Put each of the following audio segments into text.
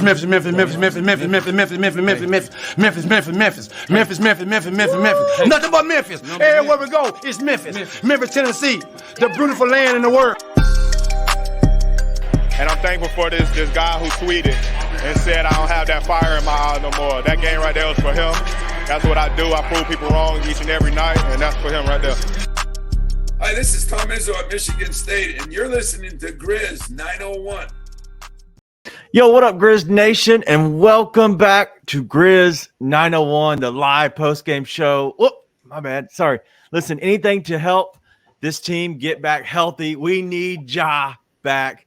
Memphis, Memphis, Memphis, Memphis, Memphis, Memphis, Memphis, Memphis, Memphis, Memphis, Memphis, Memphis, Memphis, Memphis, Memphis, Memphis, Memphis, Memphis. Nothing but Memphis. Everywhere we go, it's Memphis. Memphis, Tennessee, the beautiful land in the world. And I'm thankful for this guy who tweeted and said, I don't have that fire in my eye no more. That game right there was for him. That's what I do. I prove people wrong each and every night, and that's for him right there. Hi, this is Tom Izzo at Michigan State, and you're listening to Grizz 901. Yo, what up, Grizz Nation, and welcome back to Grizz 901, the live post-game show. Whoop, my bad. Sorry. Listen, anything to help this team get back healthy. We need Ja back.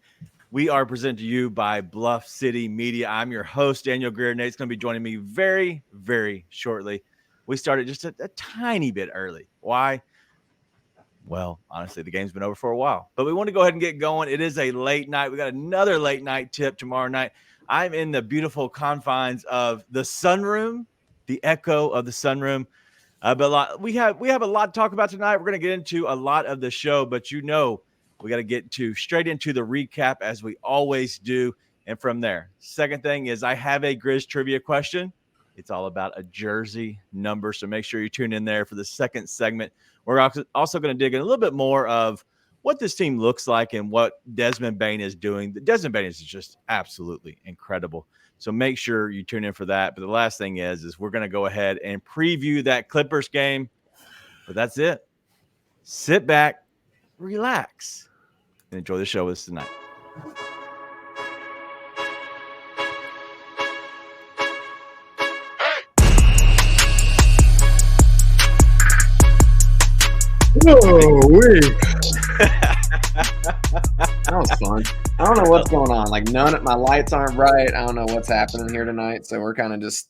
We are presented to you by Bluff City Media. I'm your host, Daniel Greer. Nate's going to be joining me very, very shortly. We started just a tiny bit early. Why? Well, honestly, the game's been over for a while, but we want to go ahead and get going. It is a late night. We got another late night tip tomorrow night. I'm in the beautiful confines of the sunroom, the echo of the sunroom. But we have a lot to talk about tonight. We're going to get into a lot of the show, but we got to get straight into the recap as we always do. And from there, second thing is I have a Grizz Trivia question. It's all about a jersey number. So make sure you tune in there for the second segment. We're also going to dig in a little bit more of what this team looks like and what Desmond Bane is doing. Desmond Bane is just absolutely incredible. So make sure you tune in for that. But the last thing is we're going to go ahead and preview that Clippers game. But that's it. Sit back, relax, and enjoy the show with us tonight. That was fun. I don't know what's going on. Like my lights aren't bright. I don't know what's happening here tonight. So we're kind of just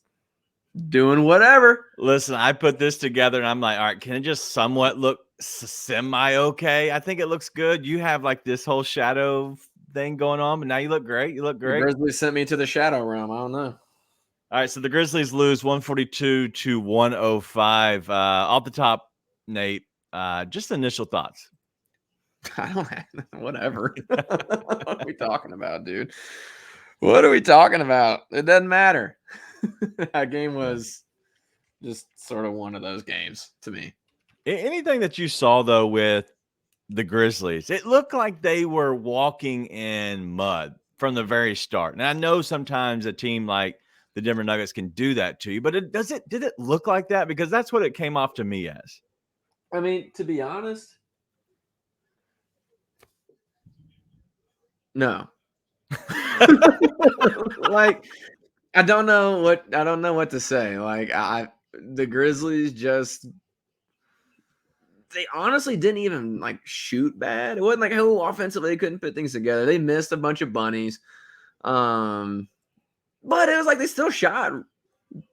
doing whatever. Listen, I put this together and I'm like, all right, can it just somewhat look semi-okay? I think it looks good. You have like this whole shadow thing going on, but now you look great. You look great. The Grizzlies sent me to the shadow realm. I don't know. All right, so the Grizzlies lose 142-105. Off the top, Nate, just initial thoughts. I don't have whatever. What are we talking about, dude? What are we talking about? It doesn't matter. That game was just sort of one of those games to me. Anything that you saw, though, with the Grizzlies, it looked like they were walking in mud from the very start. And I know sometimes a team like the Denver Nuggets can do that to you, but did it look like that? Because that's what it came off to me as. I mean, to be honest, no. Like, I don't know what to say. Like, the Grizzlies they honestly didn't even like shoot bad. It wasn't like offensively they couldn't put things together. They missed a bunch of bunnies. But it was like they still shot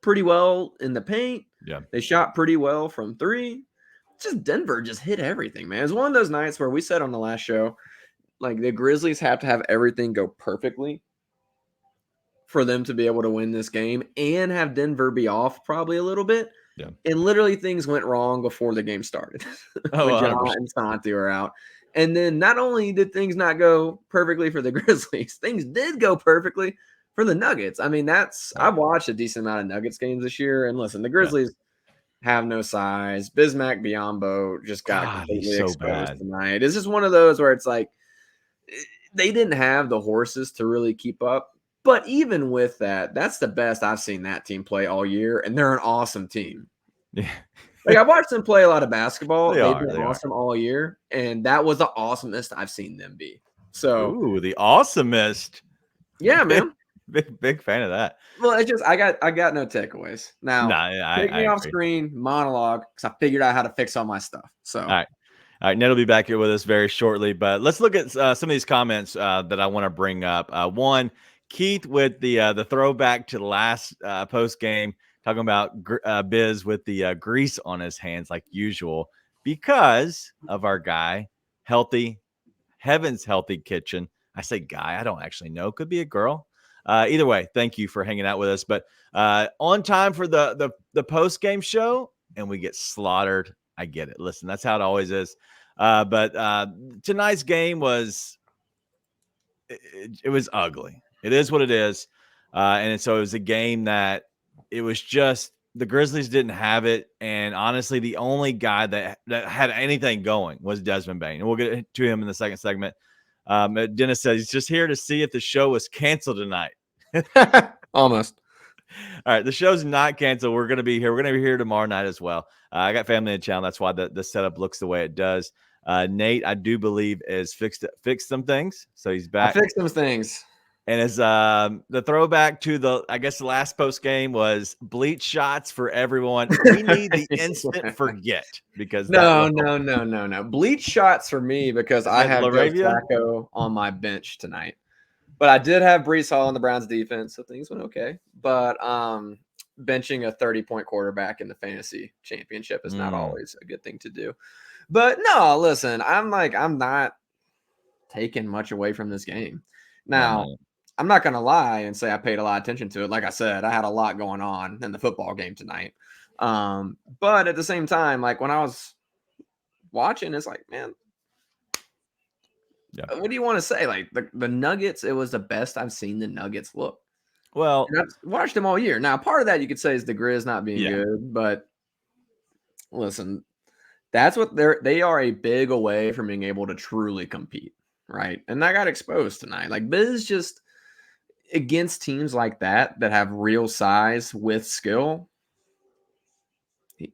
pretty well in the paint. Yeah. They shot pretty well from three. Just Denver just hit everything, man. It was one of those nights where we said on the last show, like the Grizzlies have to have everything go perfectly for them to be able to win this game and have Denver be off probably a little bit. Yeah. And literally things went wrong before the game started. Oh, when Ja and Santi were out. And then not only did things not go perfectly for the Grizzlies, things did go perfectly for the Nuggets. I mean, I've watched a decent amount of Nuggets games this year. And listen, the Grizzlies have no size. Bismack Biyombo just got completely exposed tonight. It's just one of those where it's like they didn't have the horses to really keep up. But even with that, that's the best I've seen that team play all year, and they're an awesome team. Yeah. Like, I watched them play a lot of basketball. They've been they awesome all year, and that was the awesomest I've seen them be. So, ooh, the awesomest. Yeah, man. Big fan of that. Well, it's just I got no takeaways. Now, take me off agree. screen, monologue, because I figured out how to fix all my stuff. So, All right, Ned will be back here with us very shortly, but let's look at some of these comments that I want to bring up. One, Keith with the throwback to the last post game, talking about Biz with the grease on his hands like usual because of our guy, Heaven's Healthy Kitchen. I say guy, I don't actually know. Could be a girl. Either way, thank you for hanging out with us. But on time for the post game show, and we get slaughtered. I get it. Listen, that's how it always is. But tonight's game was ugly. It is what it is. And so it was a game that it was just the Grizzlies didn't have it. And honestly, the only guy that had anything going was Desmond Bane. And we'll get to him in the second segment. Dennis says he's just here to see if the show was canceled tonight. Almost. All right, the show's not canceled. We're going to be here. We're going to be here tomorrow night as well. I got family in town. That's why the setup looks the way it does. Nate, I do believe, is fixed some things, so he's back. I fixed some things. And as the throwback to the last post game was bleach shots for everyone. We need the instant forget because no. Bleach shots for me because I have Joe Laravia? Flacco on my bench tonight. But I did have Breece Hall on the Browns defense, so things went okay. But benching a 30-point quarterback in the fantasy championship is not always a good thing to do. But no, listen, I'm not taking much away from this game. Now, I'm not going to lie and say I paid a lot of attention to it. Like I said, I had a lot going on in the football game tonight. But at the same time, like when I was watching, it's like, man, what do you want to say? Like the Nuggets, it was the best I've seen the Nuggets look. Well, and I've watched them all year. Now, part of that you could say is the Grizz not being good, but listen, that's what they are a big away from being able to truly compete, right? And that got exposed tonight. Like Biz just against teams like that have real size with skill,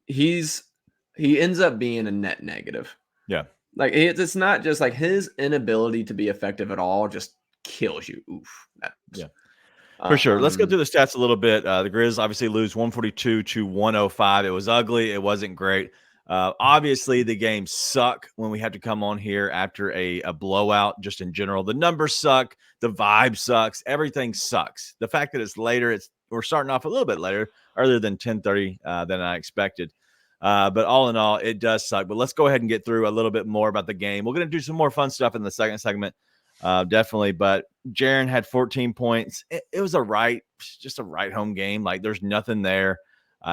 he ends up being a net negative. Yeah. Like it's not just like his inability to be effective at all just kills you. Oof. For sure. Let's go through the stats a little bit. The Grizz obviously lose 142 to 105. It was ugly. It wasn't great. Obviously, the games suck when we have to come on here after a blowout. Just in general, the numbers suck. The vibe sucks. Everything sucks. The fact that it's later, we're starting off a little bit later, earlier than 10:30 than I expected. But all in all, it does suck. But let's go ahead and get through a little bit more about the game. We're going to do some more fun stuff in the second segment, definitely. But Jaren had 14 points. It was just a right home game. Like there's nothing there.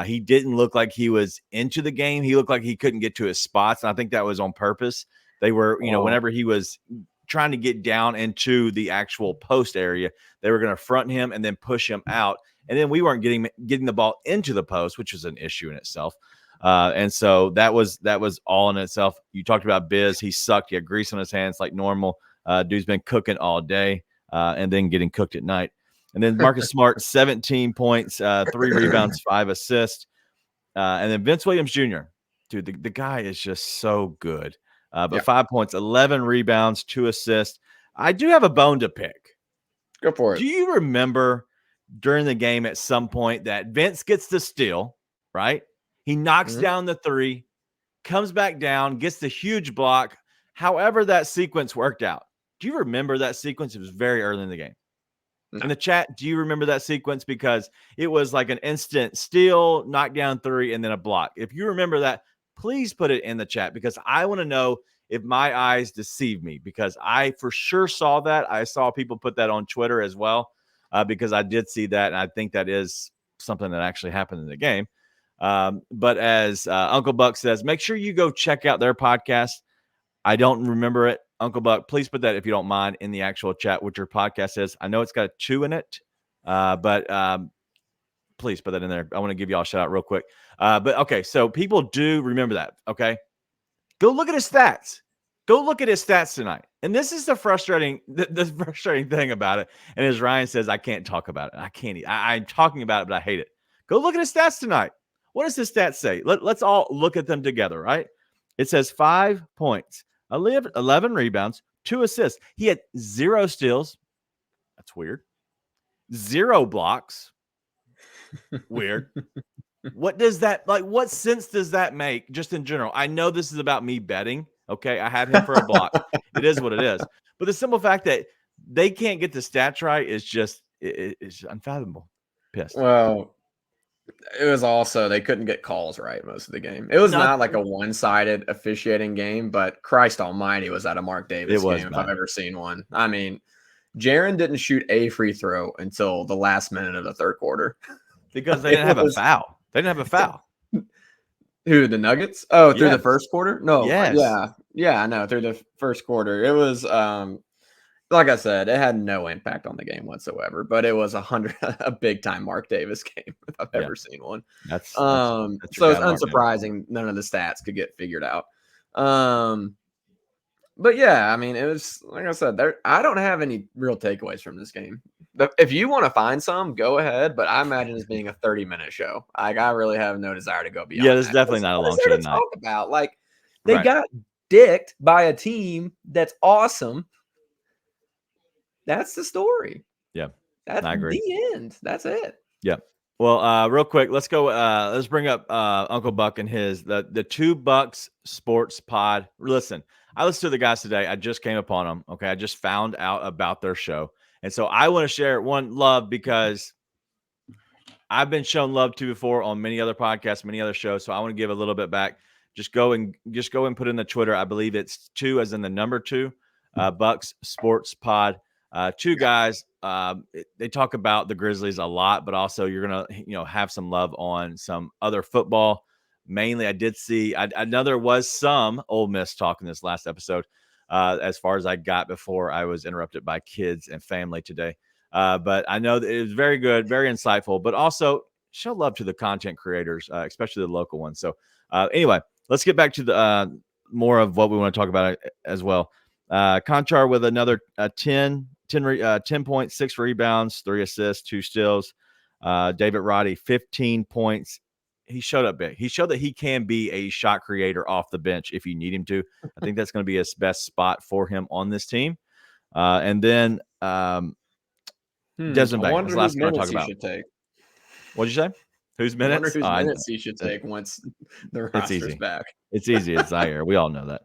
He didn't look like he was into the game. He looked like he couldn't get to his spots. And I think that was on purpose. They were, whenever he was trying to get down into the actual post area, they were going to front him and then push him out. And then we weren't getting the ball into the post, which was an issue in itself. And so that was all in itself. You talked about Biz. He sucked. He had grease on his hands like normal. Dude's been cooking all day and then getting cooked at night. And then Marcus Smart, 17 points, 3 rebounds, 5 assists. And then Vince Williams Jr. Dude, the guy is just so good. But 5 points, 11 rebounds, 2 assists. I do have a bone to pick. Go for it. Do you remember during the game at some point that Vince gets the steal, right? He knocks down the 3, comes back down, gets the huge block. However that sequence worked out. Do you remember that sequence? It was very early in the game. No. In the chat, do you remember that sequence? Because it was like an instant steal, knockdown 3, and then a block. If you remember that, please put it in the chat because I want to know if my eyes deceive me because I for sure saw that. I saw people put that on Twitter as well because I did see that, and I think that is something that actually happened in the game. But as Uncle Buck says, make sure you go check out their podcast. I don't remember it. Uncle Buck, please put that, if you don't mind, in the actual chat, what your podcast is. I know it's got a 2 in it, but please put that in there. I want to give you all a shout out real quick. But okay, so people do remember that, okay? Go look at his stats. Go look at his stats tonight. And this is the frustrating thing about it. And as Ryan says, I can't talk about it. I can't. I'm talking about it, but I hate it. Go look at his stats tonight. What does his stats say? Let's all look at them together, right? It says 5 points, 11 rebounds, 2 assists. He had 0 steals. That's weird. 0 blocks. Weird. What does that, like, what sense does that make just in general? I know this is about me betting. Okay. I had him for a block. It is what it is. But the simple fact that they can't get the stats right is just, it's unfathomable. Pissed. Well, it was also they couldn't get calls right most of the game. It was not like a one-sided officiating game, but Christ Almighty was that a Mark Davis game if I've ever seen one. I mean, Jaren didn't shoot a free throw until the last minute of the third quarter because they didn't have a foul. They didn't have a foul. Who, the Nuggets? Oh, through the first quarter? No, yes. yeah, I know through the first quarter. It was like I said, it had no impact on the game whatsoever, but it was a big time Mark Davis game if I've Yeah. ever seen one. That's So your it's guy, Mark Davis. unsurprising none of the stats could get figured out. But yeah, I mean, it was like I said, I don't have any real takeaways from this game. If you want to find some, go ahead. But I imagine this being a 30-minute show. Like, I really have no desire to go beyond. Yeah, this is that. definitely not a What long is there show to tonight. talk about? Like, they Right. got dicked by a team that's awesome. That's the story. Yeah, That's I agree. the end. That's it. Yeah. Well, real quick, let's go. Let's bring up Uncle Buck and the 2 Bucks Sports Pod. Listen, I listened to the guys today. I just came upon them. Okay, I just found out about their show, and so I want to share one love because I've been shown love to before on many other podcasts, many other shows. So I want to give a little bit back. Just go and put in the Twitter. I believe it's 2 as in the number 2, Bucks Sports Pod. 2 guys. They talk about the Grizzlies a lot, but also you're gonna have some love on some other football. Mainly, I did see. I know there was some Ole Miss talk in this last episode. As far as I got before I was interrupted by kids and family today. But I know that it was very good, very insightful, but also show love to the content creators, especially the local ones. So anyway, let's get back to the more of what we want to talk about as well. Conchar with another 10 points, 6 rebounds, 3 assists, 2 steals. David Roddy, 15 points. He showed up big. He showed that he can be a shot creator off the bench if you need him to. I think that's going to be his best spot for him on this team. And then Desmond Bain. That's the last one I talk about. What'd you say? Whose minutes? I wonder whose minutes he should take once the roster's back. It's easy. It's Zaire. We all know that.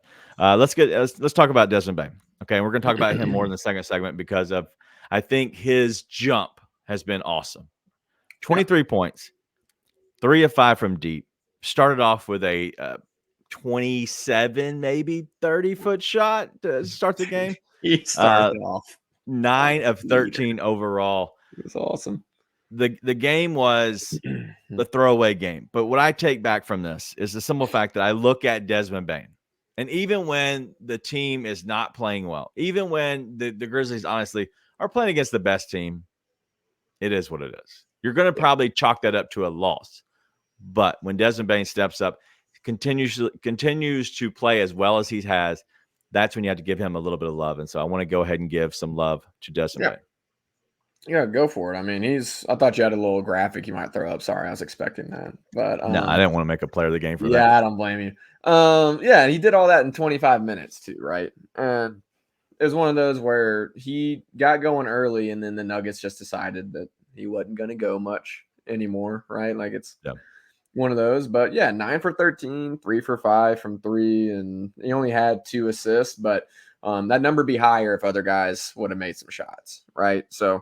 Let's talk about Desmond Bain. Okay, we're going to talk about him more in the second segment because of I think his jump has been awesome. 23 points, 3 of 5 from deep. Started off with a 27, maybe 30-foot shot to start the game. He started off 9 of 13 overall. It was awesome. The game was the throwaway game. But what I take back from this is the simple fact that I look at Desmond Bain. And even when the team is not playing well, even when the Grizzlies honestly are playing against the best team, it is what it is. You're going to probably chalk that up to a loss. But when Desmond Bain steps up, continues to play as well as he has, that's when you have to give him a little bit of love. And so I want to go ahead and give some love to Desmond Bain. Yeah, go for it. I mean, I thought you had a little graphic you might throw up. Sorry, I was expecting that. But no, I didn't want to make a player of the game for that. Yeah, I don't blame you. Yeah, he did all that in 25 minutes too, right? And it was one of those where he got going early and then the Nuggets just decided that he wasn't going to go much anymore, right? Like it's one of those. But yeah, 9 for 13, 3 for 5 from 3, and he only had 2 assists, but that number be higher if other guys would have made some shots, right? So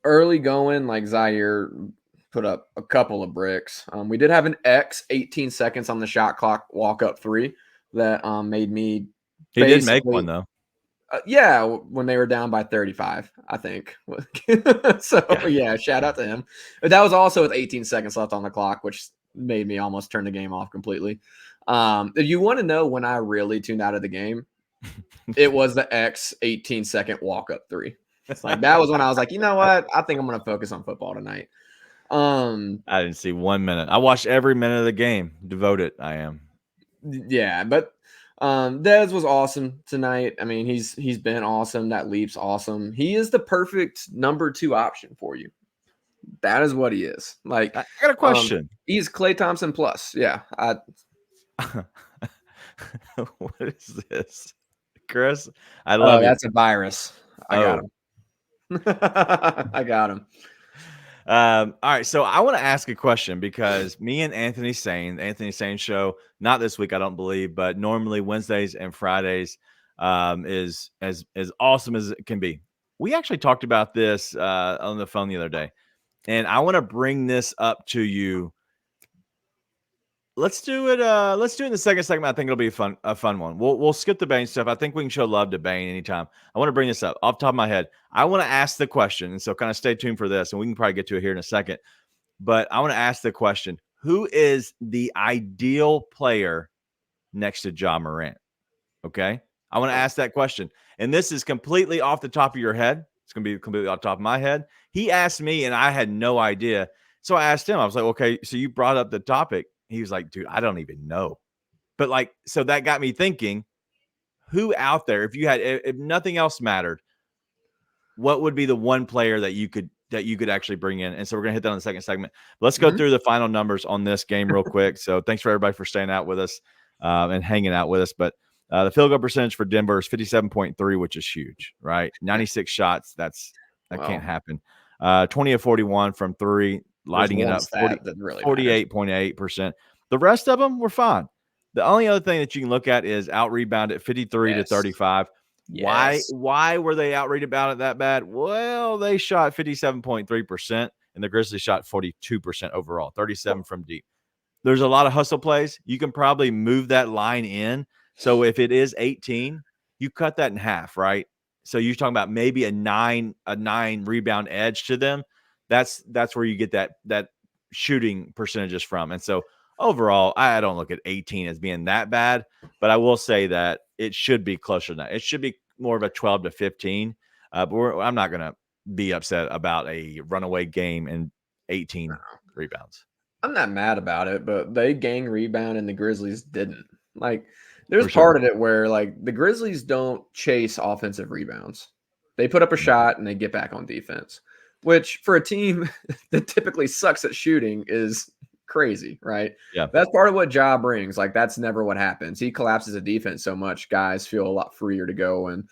early going, like Zaire put up a couple of bricks. We did have an 18 seconds on the shot clock walk up 3 that made me. He did make one though. Yeah, when they were down by 35, I think. So yeah, shout out to him. But that was also with 18 seconds left on the clock, which made me almost turn the game off completely. If you want to know when I really tuned out of the game, it was the 18-second walk up 3. It's like that was when I was like, you know what? I think I'm going to focus on football tonight. I didn't see 1 minute. I watched every minute of the game. Devoted, I am. Yeah, but Dez was awesome tonight. I mean, he's been awesome. That leap's awesome. He is the perfect number 2 option for you. That is what he is. Like, I got a question. He's Klay Thompson plus. Yeah. What is this, Chris? I love that's a virus. I got him. I got him. All right, so I want to ask a question because me and Anthony Sane show, not this week, I don't believe, but normally Wednesdays and Fridays is as awesome as it can be. We actually talked about this on the phone the other day, and I want to bring this up to you. Let's do it. Let's do it in the second segment. I think it'll be a fun one. We'll skip the Bain stuff. I think we can show love to Bain anytime. I want to bring this up off the top of my head. I want to ask the question, and so kind of stay tuned for this, and we can probably get to it here in a second. But I want to ask the question: who is the ideal player next to Ja Morant? Okay, I want to ask that question. And this is completely off the top of your head. It's going to be completely off the top of my head. He asked me, and I had no idea. So I asked him, I was like, okay, so you brought up the topic. He was like, dude, I don't even know. But like, so that got me thinking, who out there, if nothing else mattered, what would be the one player that you could actually bring in? And so we're going to hit that on the second segment. Let's go through the final numbers on this game real quick. So thanks for everybody for staying out with us and hanging out with us. But the field goal percentage for Denver is 57.3, which is huge, right? 96 shots. That can't happen. 20 of 41 from three, lighting it up, 48.8%. The rest of them were fine. The only other thing that you can look at is out rebound at 53 to 35. Yes. Why were they out rebounded that bad? Well, they shot 57.3%, and the Grizzlies shot 42% overall, 37 from deep. There's a lot of hustle plays. You can probably move that line in. So if it is 18, you cut that in half, right? So you're talking about maybe a nine rebound edge to them. That's where you get that shooting percentages from. And so overall, I don't look at 18 as being that bad, but I will say that it should be closer than that. It should be more of a 12 to 15. But I'm not going to be upset about a runaway game and 18 rebounds. I'm not mad about it, but they gang rebound and the Grizzlies didn't. Like, there's part of it where, like, the Grizzlies don't chase offensive rebounds. They put up a shot and they get back on defense, which for a team that typically sucks at shooting is crazy, right? Yeah. That's part of what Ja brings. Like, that's never what happens. He collapses a defense so much, guys feel a lot freer to go and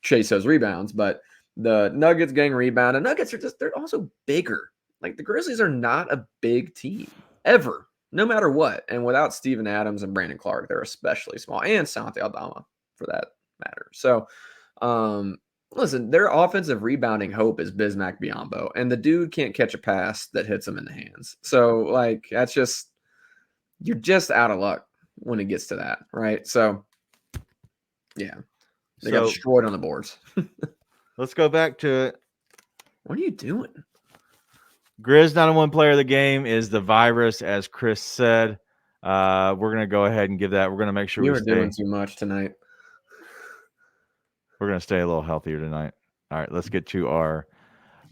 chase those rebounds. But the Nuggets gang rebound, and Nuggets they're also bigger. Like, the Grizzlies are not a big team ever, no matter what. And without Steven Adams and Brandon Clark, they're especially small, and Santi Aldama for that matter. So, listen, their offensive rebounding hope is Bismack Biyombo, and the dude can't catch a pass that hits him in the hands. So, like, you're just out of luck when it gets to that, right? So, yeah, they got destroyed on the boards. Let's go back to it. What are you doing? Grizz 901 player of the game is the virus, as Chris said. We're going to go ahead and give that. We're going to make sure you were doing too much tonight. We're going to stay a little healthier tonight. All right, let's get to our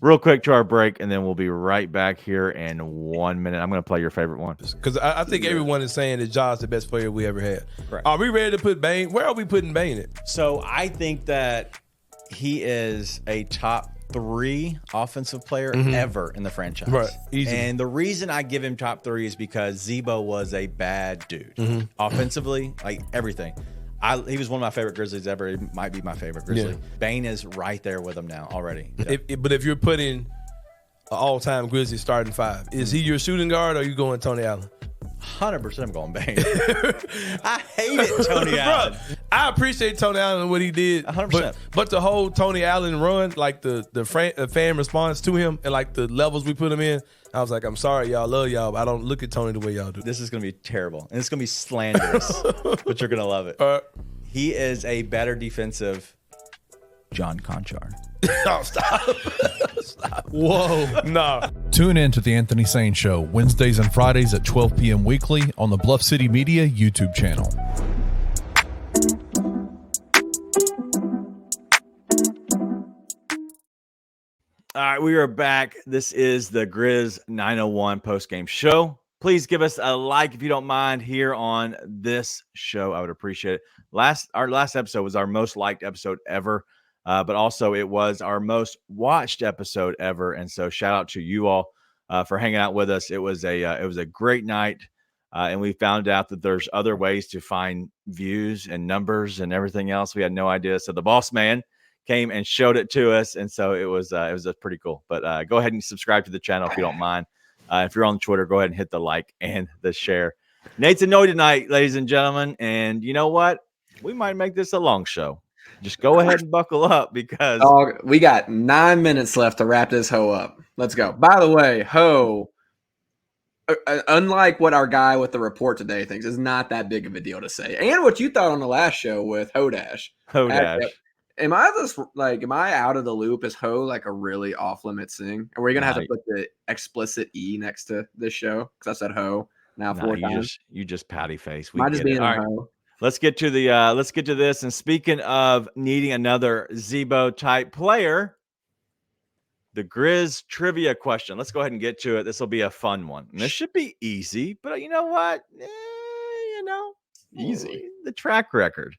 break, and then we'll be right back here in 1 minute. I'm going to play your favorite one. Because I think everyone is saying that Ja's the best player we ever had. Correct. Are we ready to put Bane? Where are we putting Bane at? So I think that he is a top 3 offensive player ever in the franchise. Right. Easy. And the reason I give him top 3 is because Zebo was a bad dude. Offensively, like everything. He was one of my favorite Grizzlies ever. He might be my favorite Grizzly. Yeah. Bane is right there with him now already. Yeah. But if you're putting an all-time Grizzly starting 5, is he your shooting guard or are you going Tony Allen? 100% I'm going Bane. I hated Tony Allen. I appreciate Tony Allen and what he did. 100%. But the whole Tony Allen run, like the fan response to him and like the levels we put him in, I was like, I'm sorry, y'all, love y'all, but I don't look at Tony the way y'all do. This is going to be terrible. And it's going to be slanderous, but you're going to love it. He is a better defensive John Conchar. Oh, stop. Stop. Whoa. No. Tune in to The Anthony Sane Show Wednesdays and Fridays at 12 p.m. weekly on the Bluff City Media YouTube channel. All right, we are back. This is the Grizz 901 postgame show. Please give us a like if you don't mind here on this show. I would appreciate it. Our last episode was our most liked episode ever. But also it was our most watched episode ever. And so shout out to you all for hanging out with us. It was a great night. And we found out that there's other ways to find views and numbers and everything else. We had no idea. So the boss man came and showed it to us. And so it was pretty cool. But go ahead and subscribe to the channel if you don't mind. If you're on Twitter, go ahead and hit the like and the share. Nate's annoyed tonight, ladies and gentlemen. And you know what? We might make this a long show. Just go ahead and buckle up because we got 9 minutes left to wrap this hoe up. Let's go. By the way, Ho, unlike what our guy with the report today thinks, is not that big of a deal to say. And what you thought on the last show with Hodash. Am I out of the loop? Is Ho like a really off limits thing? And we're gonna have to put the explicit E next to this show because I said Ho now 4 times. You just patty face. Am I just being a Ho? Let's get to this. And speaking of needing another Zebo type player, the Grizz trivia question. Let's go ahead and get to it. This will be a fun one. And this should be easy, but you know what? Easy. The track record.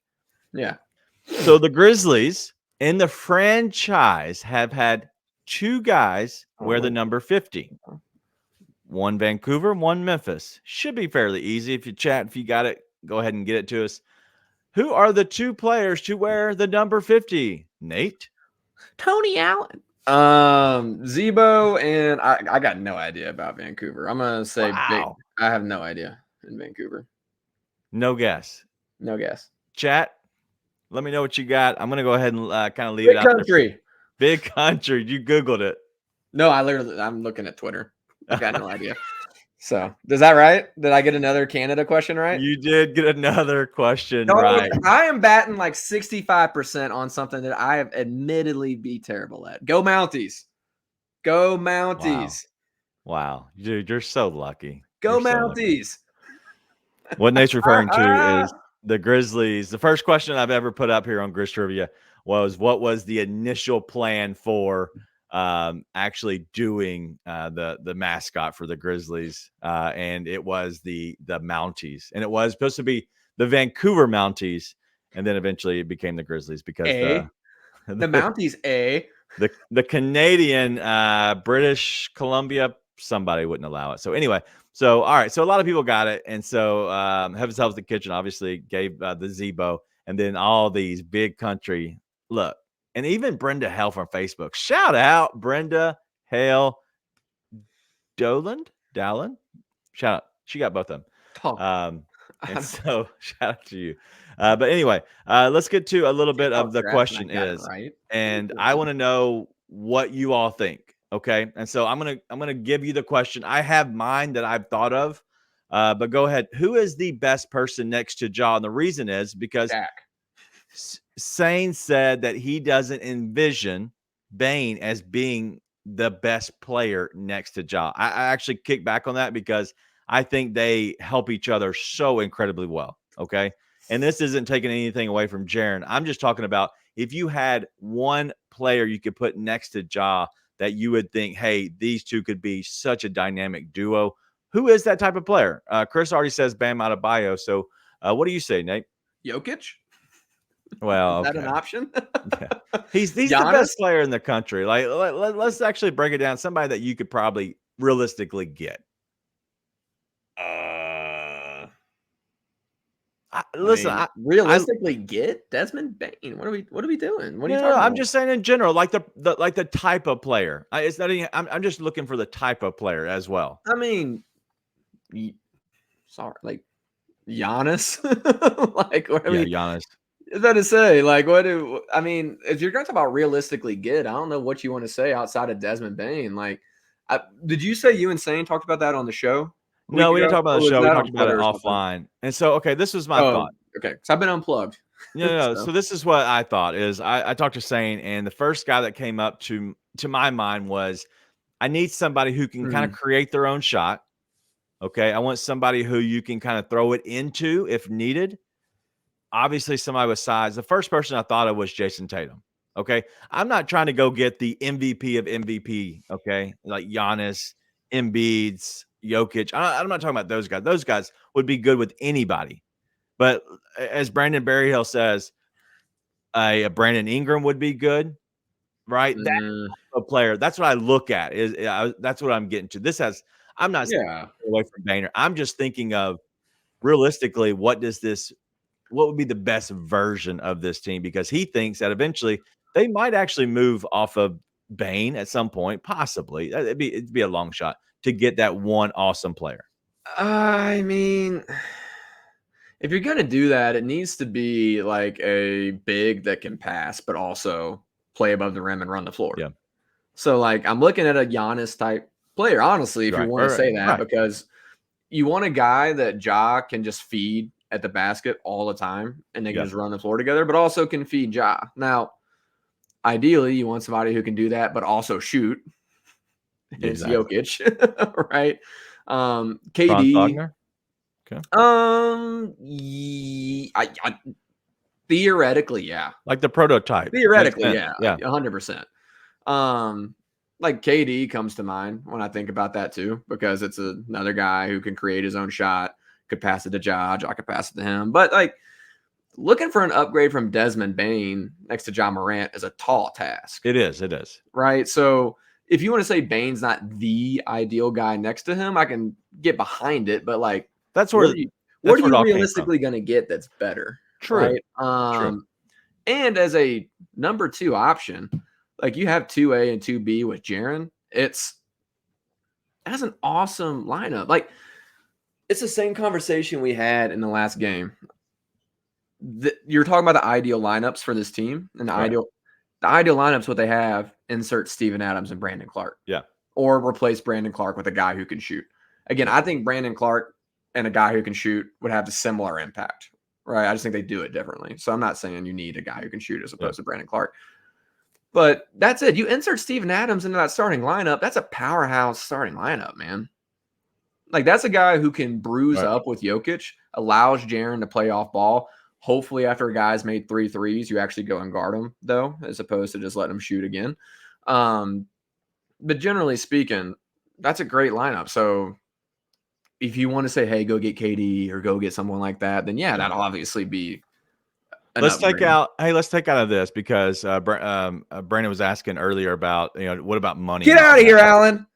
Yeah. So the Grizzlies in the franchise have had 2 guys wear the number 50. One Vancouver, one Memphis. Should be fairly easy. If you got it, go ahead and get it to us. Who are the 2 players to wear the number 50? Nate? Tony Allen. Zebo, and I got no idea about Vancouver. I'm gonna say Wow. I have no idea in Vancouver. No guess. No guess. Chat, let me know what you got. I'm gonna go ahead and kind of leave it out. Country. Big country. You Googled it. No, I'm looking at Twitter. I got no idea. So, is that right? Did I get another Canada question right? You did get another question right. I am batting like 65% on something that I have admittedly be terrible at. Go Mounties. Go Mounties. Wow. Dude, you're so lucky. Go You're so lucky. Mounties. What Nate's referring to is the Grizzlies. The first question I've ever put up here on Grizz Trivia was, what was the initial plan for actually doing the mascot for the Grizzlies? And it was the Mounties. And it was supposed to be the Vancouver Mounties. And then eventually it became the Grizzlies because the Mounties, the Canadian, British Columbia, somebody wouldn't allow it. So anyway, all right. So a lot of people got it. And so Heaven's Helps the Kitchen obviously gave the Zebo, and then all these big country. Look, and even Brenda Hale from Facebook. Shout out Brenda Hale Dowland. Shout out. She got both of them. And so shout out to you. But anyway, let's get to a little bit of the question is, and I want to know what you all think. Okay. And so I'm gonna give you the question. I have mine that I've thought of. But go ahead. Who is the best person next to Ja? And the reason is because Sane said that he doesn't envision Bane as being the best player next to Ja. I actually kick back on that because I think they help each other so incredibly well. Okay. And this isn't taking anything away from Jaren. I'm just talking about if you had one player you could put next to Ja that you would think, hey, these two could be such a dynamic duo. Who is that type of player? Chris already says Bam Adebayo. So what do you say, Nate? Jokic? Well, is that an option? Yeah. He's the best player in the country. Like, let's actually break it down. Somebody that you could probably realistically get. Realistically get Desmond Bane. What are we doing? What are you talking about? I'm just saying in general, like the type of player. It's not even, I'm just looking for the type of player as well. I mean, sorry, like Giannis. Like what? Giannis. Is that to say? Like what? I mean, if you're going to talk about realistically get, I don't know what you want to say outside of Desmond Bane. Like, did you say you and Sane talked about that on the show? No, we didn't talk about the show. We talked about it offline. And so, okay, this was my thought. Okay, so I've been unplugged. No. So this is what I thought is I talked to Sane, and the first guy that came up to my mind was I need somebody who can kind of create their own shot. Okay, I want somebody who you can kind of throw it into if needed. Obviously, somebody with size. The first person I thought of was Jason Tatum. Okay, I'm not trying to go get the MVP of MVP. Okay, like Giannis, Embiid's, Jokic. I'm not talking about those guys. Those guys would be good with anybody. But as Brandon Berryhill says, a Brandon Ingram would be good, right? That's a player. That's what I look at. That's what I'm getting to. I'm not away from Boehner. I'm just thinking of realistically, what would be the best version of this team? Because he thinks that eventually they might actually move off of Bane at some point, possibly. It'd be a long shot to get that one awesome player. I mean, if you're going to do that, it needs to be like a big that can pass, but also play above the rim and run the floor. Yeah. So, like, I'm looking at a Giannis type player, honestly, if you want to say that, because you want a guy that Ja can just feed at the basket all the time and they can just run the floor together, but also can feed Ja. Now, ideally, you want somebody who can do that, but also shoot. It's Jokic, right? KD. Theoretically, yeah. Like the prototype. Theoretically, Makes yeah. sense. 100%. Like KD comes to mind when I think about that too, because it's another guy who can create his own shot, could pass it to Ja could pass it to him. But like looking for an upgrade from Desmond Bane next to John Morant is a tall task. It is. Right? So if you want to say Bane's not the ideal guy next to him, I can get behind it, but like That's where what are it you all came from. realistically going to get that's better? True. Right? True. And as a number 2 option, like you have 2A and 2B with Jaren, that's an awesome lineup. Like it's the same conversation we had in the last game. You're talking about the ideal lineups for this team, and the ideal lineups, what they have, insert Steven Adams and Brandon Clark. Yeah. Or replace Brandon Clark with a guy who can shoot. Again, I think Brandon Clark and a guy who can shoot would have a similar impact, right? I just think they do it differently. So I'm not saying you need a guy who can shoot as opposed to Brandon Clark. But that's it. You insert Steven Adams into that starting lineup, that's a powerhouse starting lineup, man. Like that's a guy who can bruise up with Jokic, allows Jaren to play off ball. Hopefully after a guy's made 3 threes, you actually go and guard him, though, as opposed to just letting him shoot again. But generally speaking, that's a great lineup. So if you want to say, hey, go get KD or go get someone like that, then that'll obviously be Let's take out of this because Brandon was asking earlier about, what about money? Get out of here, Alan.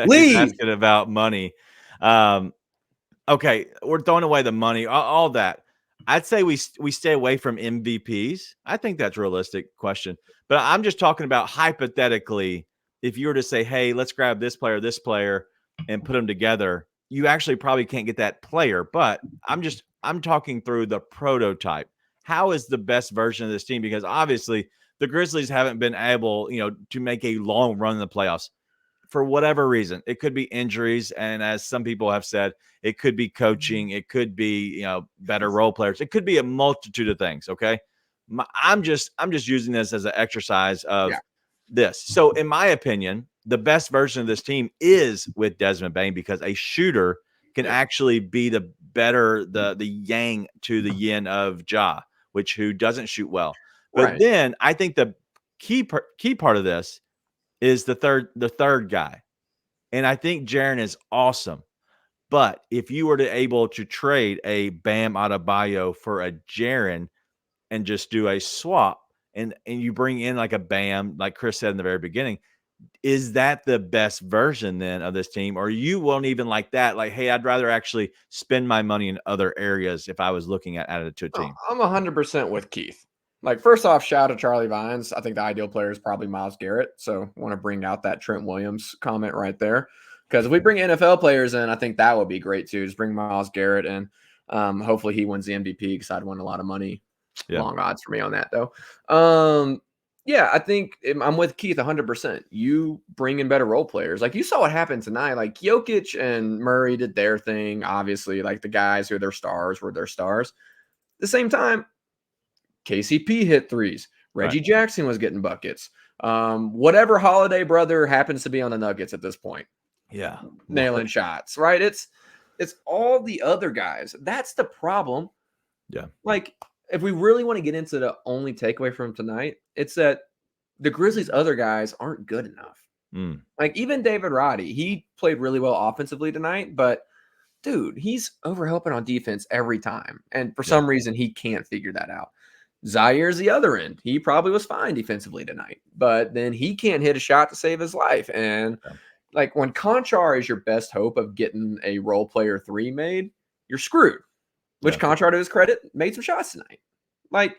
Leave. Asking about money. Okay, we're throwing away the money, all that. I'd say we stay away from MVPs. I think that's a realistic question. But I'm just talking about hypothetically, if you were to say, hey, let's grab this player, and put them together, you actually probably can't get that player. But I'm talking through the prototype. How is the best version of this team? Because obviously the Grizzlies haven't been able, to make a long run in the playoffs for whatever reason. It could be injuries. And as some people have said, it could be coaching. It could be, better role players. It could be a multitude of things. Okay. I'm just using this as an exercise of this. So in my opinion, the best version of this team is with Desmond Bane because a shooter can actually be the yang to the yin of Ja, who doesn't shoot well. But then I think the key part of this is the third guy. And I think Jaren is awesome. But if you were able to trade a Bam Adebayo for a Jaren and just do a swap and you bring in like a Bam, like Chris said in the very beginning, is that the best version then of this team? Or you won't even like that? Like, hey, I'd rather actually spend my money in other areas if I was looking at it to a team. I'm 100% with Keith. Like, first off, shout out to Charlie Vines. I think the ideal player is probably Myles Garrett. So I want to bring out that Trent Williams comment right there. Because if we bring NFL players in, I think that would be great too. Just bring Myles Garrett in. Hopefully he wins the MVP because I'd win a lot of money. Yeah. Long odds for me on that though. I think I'm with Keith 100%. You bring in better role players. Like you saw what happened tonight. Like Jokic and Murray did their thing. Obviously, like the guys who are their stars were their stars. At the same time, KCP hit threes. Reggie Jackson was getting buckets. Whatever Holiday brother happens to be on the Nuggets at this point. Yeah. Nailing shots, right? It's all the other guys. That's the problem. Yeah. Like if we really want to get into the only takeaway from tonight, it's that the Grizzlies' other guys aren't good enough. Like even David Roddy, he played really well offensively tonight, but dude, he's overhelping on defense every time. And for some reason, he can't figure that out. Zaire's the other end. He probably was fine defensively tonight, but then he can't hit a shot to save his life. And like when Conchar is your best hope of getting a role player 3 made, you're screwed. Which Conchar, to his credit, made some shots tonight. Like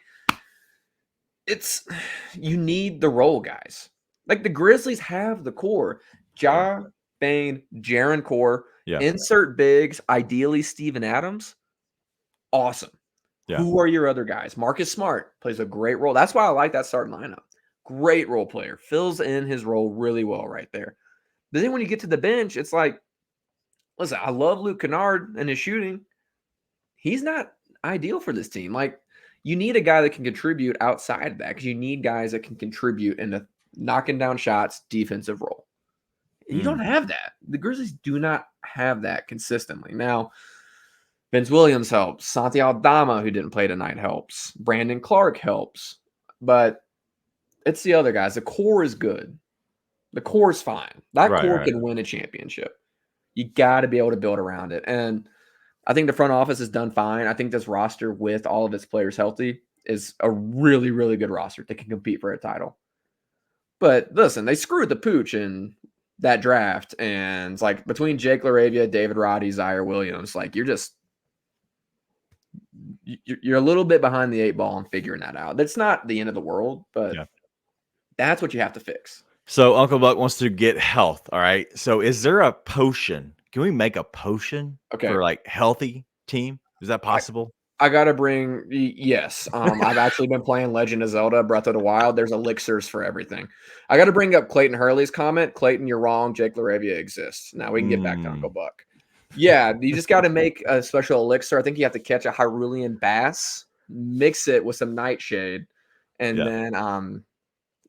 you need the role guys. Like the Grizzlies have the core. Ja, Bane, Jaren core. Insert bigs, ideally Steven Adams. Awesome. Yeah. Who are your other guys? Marcus Smart plays a great role. That's why I like that starting lineup. Great role player. Fills in his role really well right there. But then when you get to the bench, it's like, listen, I love Luke Kennard and his shooting. He's not ideal for this team. Like, you need a guy that can contribute outside of that because you need guys that can contribute in the knocking down shots defensive role. You don't have that. The Grizzlies do not have that consistently. Now, Vince Williams helps. Santi Aldama, who didn't play tonight, helps. Brandon Clark helps. But it's the other guys. The core is good. The core is fine. That core can win a championship. You got to be able to build around it. And I think the front office has done fine. I think this roster with all of its players healthy is a really, really good roster that can compete for a title. But listen, they screwed the pooch in that draft. And it's like between Jake LaRavia, David Roddy, Zaire Williams, like you're a little bit behind the 8 ball and figuring that out. That's not the end of the world, but that's what you have to fix. So Uncle Buck wants to get health. All right. So is there a potion? Can we make a potion for like healthy team? Is that possible? I gotta bring yes. I've actually been playing Legend of Zelda: Breath of the Wild. There's elixirs for everything. I got to bring up Clayton Hurley's comment. Clayton, you're wrong. Jake LaRavia exists. Now we can get back to Uncle Buck. Yeah, you just got to make a special elixir. I think you have to catch a Hyrulean bass, mix it with some nightshade, and then I don't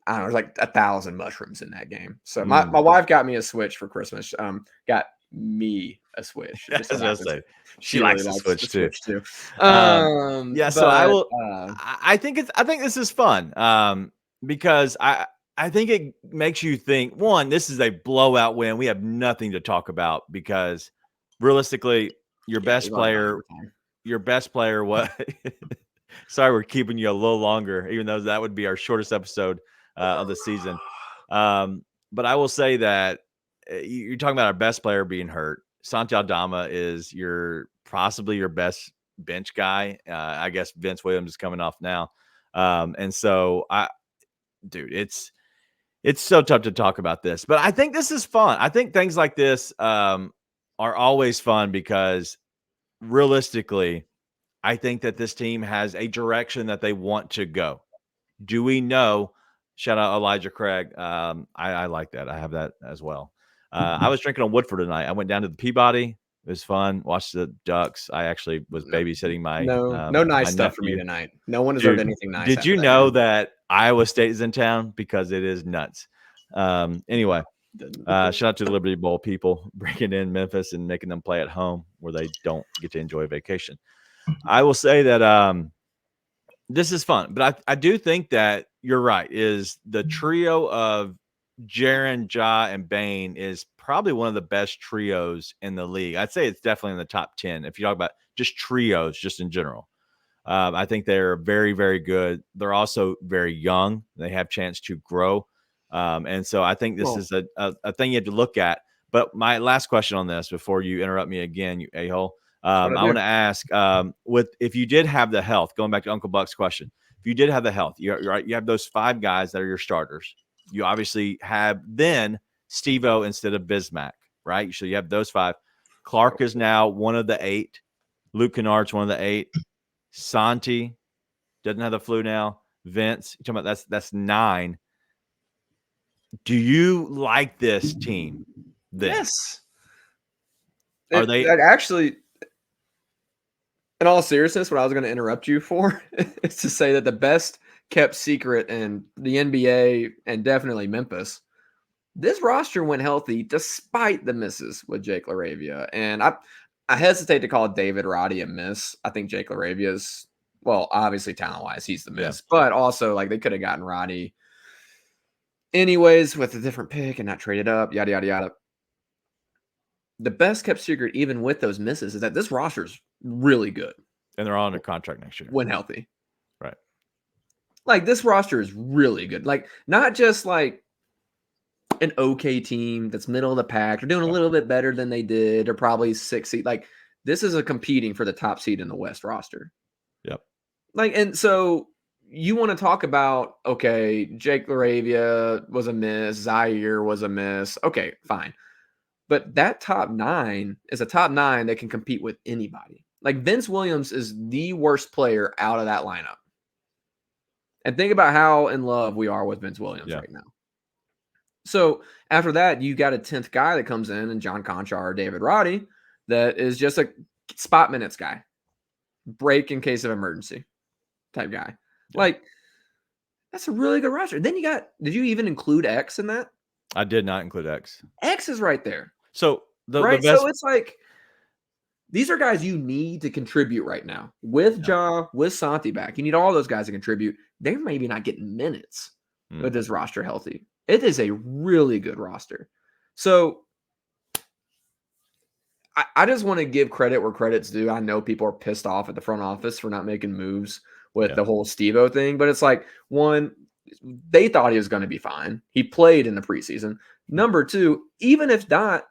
know, there's like 1,000 mushrooms in that game. So my wife got me a Switch for Christmas. Got me a Switch. She likes the Switch too. So I will. I think this is fun because I think it makes you think. One, this is a blowout win. We have nothing to talk about because realistically, your best player. What? Sorry, we're keeping you a little longer, even though that would be our shortest episode of the season. But I will say that you're talking about our best player being hurt. Santi Aldama is possibly your best bench guy. I guess Vince Williams is coming off now. And so it's so tough to talk about this, but I think this is fun. I think things like this are always fun because realistically, I think that this team has a direction that they want to go. Do we know? Shout out Elijah Craig. I like that. I have that as well. I was drinking on Woodford tonight. I went down to the Peabody. It was fun. Watched the Ducks. I actually was babysitting my no nice stuff for me tonight. No one has heard anything nice. Did you know that Iowa State is in town? Because it is nuts. Anyway, shout out to the Liberty Bowl people bringing in Memphis and making them play at home where they don't get to enjoy vacation. I will say that this is fun, but I do think that you're right. Is the trio of Jaren, Ja, and Bane is probably one of the best trios in the league. I'd say it's definitely in the top 10 if you talk about just trios, just in general. I think they're very, very good. They're also very young. They have chance to grow. And so I think this is a thing you have to look at. But my last question on this before you interrupt me again, you a-hole, I want to ask if you did have the health, going back to Uncle Buck's question, if you did have the health, you have those 5 guys that are your starters. You obviously have then Steve-O instead of Bismack, right? So you have those 5. Clark is now one of the 8. Luke Kennard's one of the 8. Santi doesn't have the flu now. Vince, you're talking about that's 9. Do you like this team? Yes. Are they actually? In all seriousness, what I was going to interrupt you for is to say that the best kept secret in the NBA and definitely Memphis, this roster went healthy despite the misses with Jake LaRavia. And I hesitate to call David Roddy a miss. I think Jake LaRavia is, well, obviously talent-wise, he's the miss. But also, like, they could have gotten Roddy anyways with a different pick and not traded up, yada, yada, yada. The best kept secret, even with those misses, is that this roster is really good. And they're all under contract next year. When healthy. Right. Like, this roster is really good. Like, not just like an okay team that's middle of the pack. They're doing a little bit better than they did. They're probably 6th seed. Like, this is a competing for the top seed in the West roster. Yep. Like, and so you want to talk about, okay, Jake LaRavia was a miss. Zaire was a miss. Okay, fine. But that top 9 is a top 9 that can compete with anybody. Like, Vince Williams is the worst player out of that lineup. And think about how in love we are with Vince Williams right now. So after that, you got a 10th guy that comes in, and John Conchar or David Roddy, that is just a spot minutes guy. Break in case of emergency type guy. Like, that's a really good roster. Then you got, did you even include X in that? I did not include X. X is right there. So the Right. best. So it's like these are guys you need to contribute right now. With Ja, with Santi back, you need all those guys to contribute. They're maybe not getting minutes with this roster healthy. It is a really good roster. So I just want to give credit where credit's due. I know people are pissed off at the front office for not making moves with the whole Steve-O thing, but it's like, one, they thought he was going to be fine. He played in the preseason. Number two, even if not,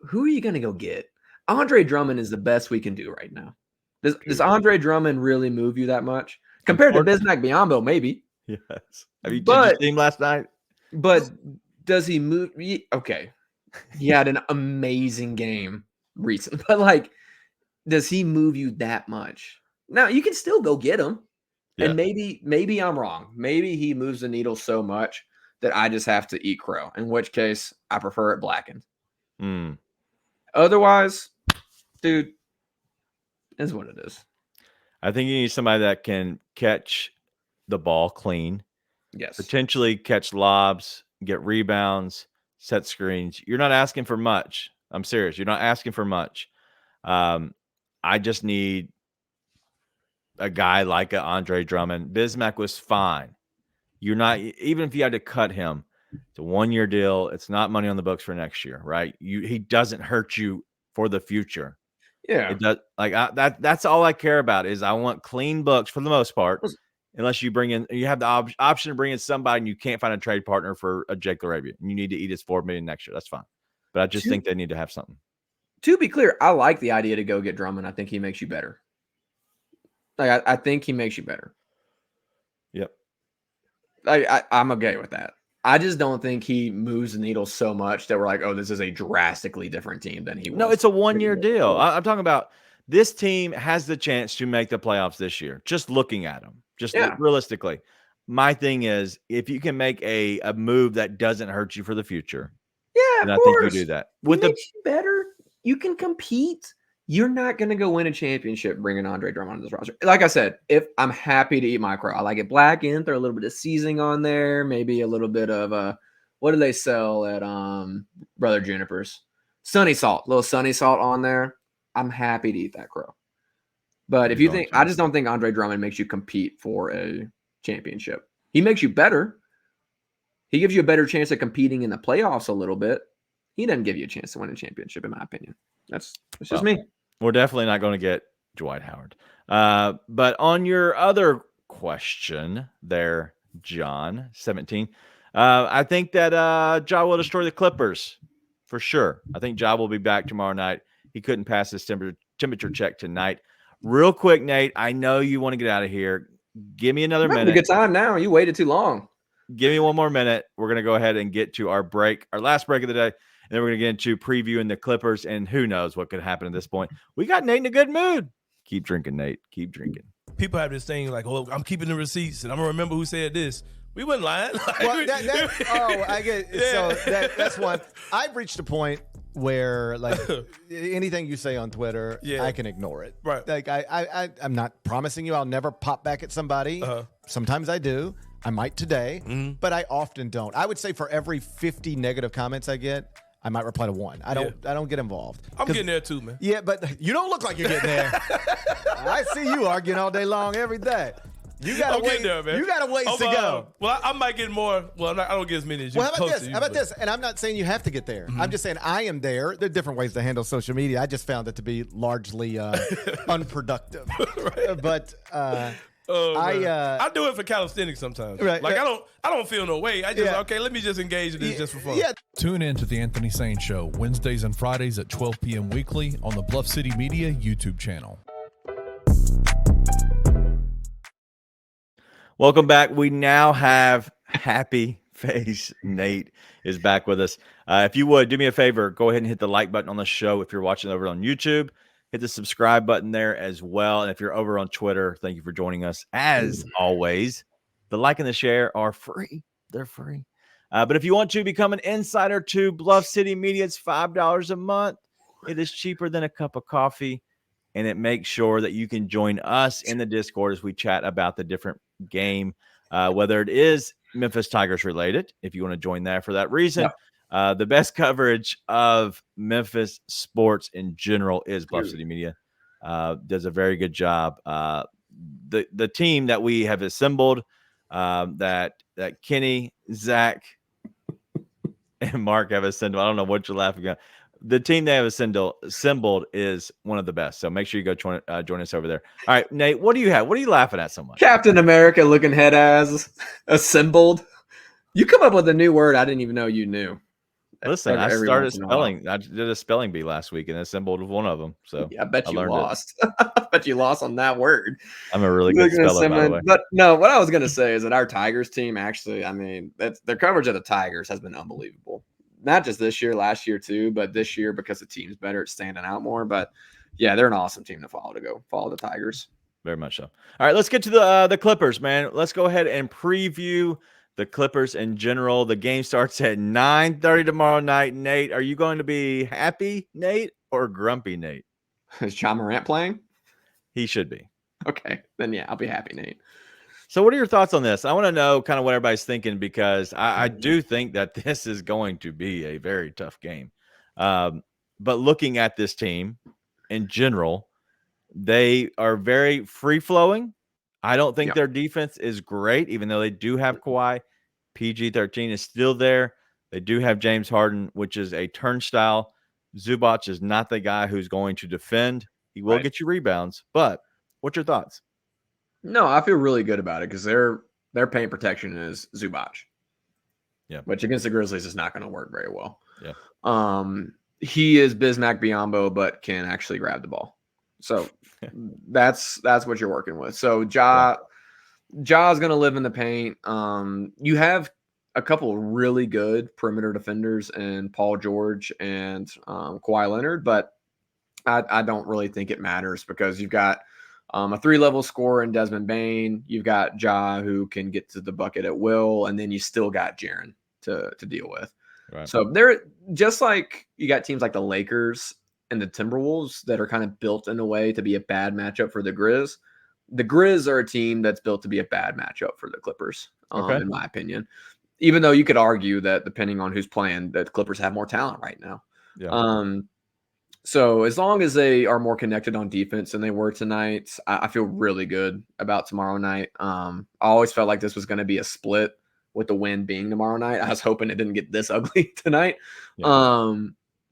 who are you going to go get? Andre Drummond is the best we can do right now. Does Andre Drummond really move you that much? Compared to Bismack Biyombo, maybe. Yes. Have you seen him last night? But does he move? Okay. He had an amazing game recently. But, like, does he move you that much? Now, you can still go get him. Yeah. And maybe I'm wrong. Maybe he moves the needle so much that I just have to eat crow, in which case I prefer it blackened. Otherwise, dude, is what it is. I think you need somebody that can catch the ball clean. Yes. Potentially catch lobs, get rebounds, set screens. You're not asking for much. I'm serious. You're not asking for much. I just need a guy like Andre Drummond. Bismack was fine. You're not, even if you had to cut him, it's a 1-year deal. It's not money on the books for next year, right? He doesn't hurt you for the future. Yeah. It does. Like that's all I care about is I want clean books for the most part. Unless you have the option to bring in somebody and you can't find a trade partner for a Jake LaRavia and you need to eat his $4 million next year. That's fine. But I just think they need to have something. To be clear, I like the idea to go get Drummond. I think he makes you better. Like I think he makes you better. Yep. I'm okay with that. I just don't think he moves the needle so much that we're like, oh, this is a drastically different team than he was. No, it's a 1-year deal. I'm talking about this team has the chance to make the playoffs this year. Just looking at them, realistically. My thing is, if you can make a move that doesn't hurt you for the future, and I think you do that. With makes you better, you can compete. You're not going to go win a championship bringing Andre Drummond on this roster. Like I said, if I'm happy to eat my crow, I like it blackened, throw a little bit of seasoning on there, maybe a little bit of what do they sell at Brother Juniper's? Sunny salt, little sunny salt on there. I'm happy to eat that crow. But if you think, I just don't think Andre Drummond makes you compete for a championship. He makes you better. He gives you a better chance of competing in the playoffs a little bit. He doesn't give you a chance to win a championship, in my opinion. That's just me. We're definitely not going to get Dwight Howard. But on your other question there, John 17, I think that Ja will destroy the Clippers for sure. I think Ja will be back tomorrow night. He couldn't pass his temperature check tonight. Real quick, Nate, I know you want to get out of here. Give me another minute. A good time now. You waited too long. Give me one more minute. We're going to go ahead and get to our break, our last break of the day. And then we're going to get into previewing the Clippers, and who knows what could happen at this point. We got Nate in a good mood. Keep drinking, Nate. Keep drinking. People have this thing like, oh, I'm keeping the receipts, and I'm going to remember who said this. We wasn't lying. Well, I get it. Yeah. So that's one. I've reached a point where, like, anything you say on Twitter, I can ignore it. Right. Like, I'm not promising you I'll never pop back at somebody. Sometimes I do. I might today, but I often don't. I would say for every 50 negative comments I get, I might reply to one. I don't get involved. I'm getting there too, man. Yeah, but you don't look like you're getting there. I see you arguing all day long every day. You gotta wait there, man. You got a ways to go. Well, I might get more. Well, I don't get as many as you. Well, how about this? And I'm not saying you have to get there. I'm just saying I am there. There are different ways to handle social media. I just found it to be largely unproductive. Right. But I do it for calisthenics sometimes. Right. Like I don't feel no way. I just let me just engage in this just for fun. Yeah. Tune in to the Anthony Sane Show Wednesdays and Fridays at 12 p.m. weekly on the Bluff City Media YouTube channel. Welcome back. We now have Happy Face Nate is back with us. If you would, do me a favor, go ahead and hit the like button on the show if you're watching over on YouTube. Hit the subscribe button there as well. And if you're over on Twitter, thank you for joining us. As always, the like and the share are free. They're free. But if you want to become an insider to Bluff City Media, it's $5 a month. It is cheaper than a cup of coffee. And it makes sure that you can join us in the Discord as we chat about the different game, whether it is Memphis Tigers related, if you want to join that for that reason. The best coverage of Memphis sports in general is Bluff City Media. Does a very good job. The team that we have assembled, that Kenny, Zach, and Mark have assembled. I don't know what you're laughing at. The team they have assembled is one of the best. So make sure you go join us over there. All right, Nate, what do you have? What are you laughing at so much? Captain America looking head as assembled. You come up with a new word I didn't even know you knew. Listen, I started spelling. I did a spelling bee last week and assembled one of them. So yeah, I bet you lost. I bet you lost on that word. I'm a really good speller, by the way. But no, what I was going to say is that our Tigers team actually, I mean, their coverage of the Tigers has been unbelievable. Not just this year, last year too, but this year because the team's better, it's standing out more. But yeah, they're an awesome team to follow the Tigers. Very much so. All right, let's get to the Clippers, man. Let's go ahead and preview the Clippers in general. The game starts at 9:30 tomorrow night. Nate, are you going to be happy, Nate, or grumpy, Nate? Is Ja Morant playing? He should be. Okay, then yeah, I'll be happy, Nate. So what are your thoughts on this? I want to know kind of what everybody's thinking because I do think that this is going to be a very tough game. But looking at this team in general, they are very free-flowing. I don't think their defense is great, even though they do have Kawhi. PG-13 is still there. They do have James Harden, which is a turnstile. Zubac is not the guy who's going to defend. He will get you rebounds. But what's your thoughts? No, I feel really good about it because their paint protection is Zubac. Yeah. Which against the Grizzlies is not going to work very well. Yeah. He is Bismack Biyombo, but can actually grab the ball. So that's what you're working with. So Ja is going to live in the paint. You have a couple really good perimeter defenders in Paul George and Kawhi Leonard, but I don't really think it matters because you've got a 3-level scorer in Desmond Bane. You've got Ja who can get to the bucket at will, and then you still got Jaren to deal with. Right. So they're just like you got teams like the Lakers and the Timberwolves that are kind of built in a way to be a bad matchup for the Grizz. The Grizz are a team that's built to be a bad matchup for the Clippers, in my opinion. Even though you could argue that depending on who's playing, that the Clippers have more talent right now. Yeah. So as long as they are more connected on defense than they were tonight, I feel really good about tomorrow night. I always felt like this was going to be a split with the win being tomorrow night. I was hoping it didn't get this ugly tonight. Yeah.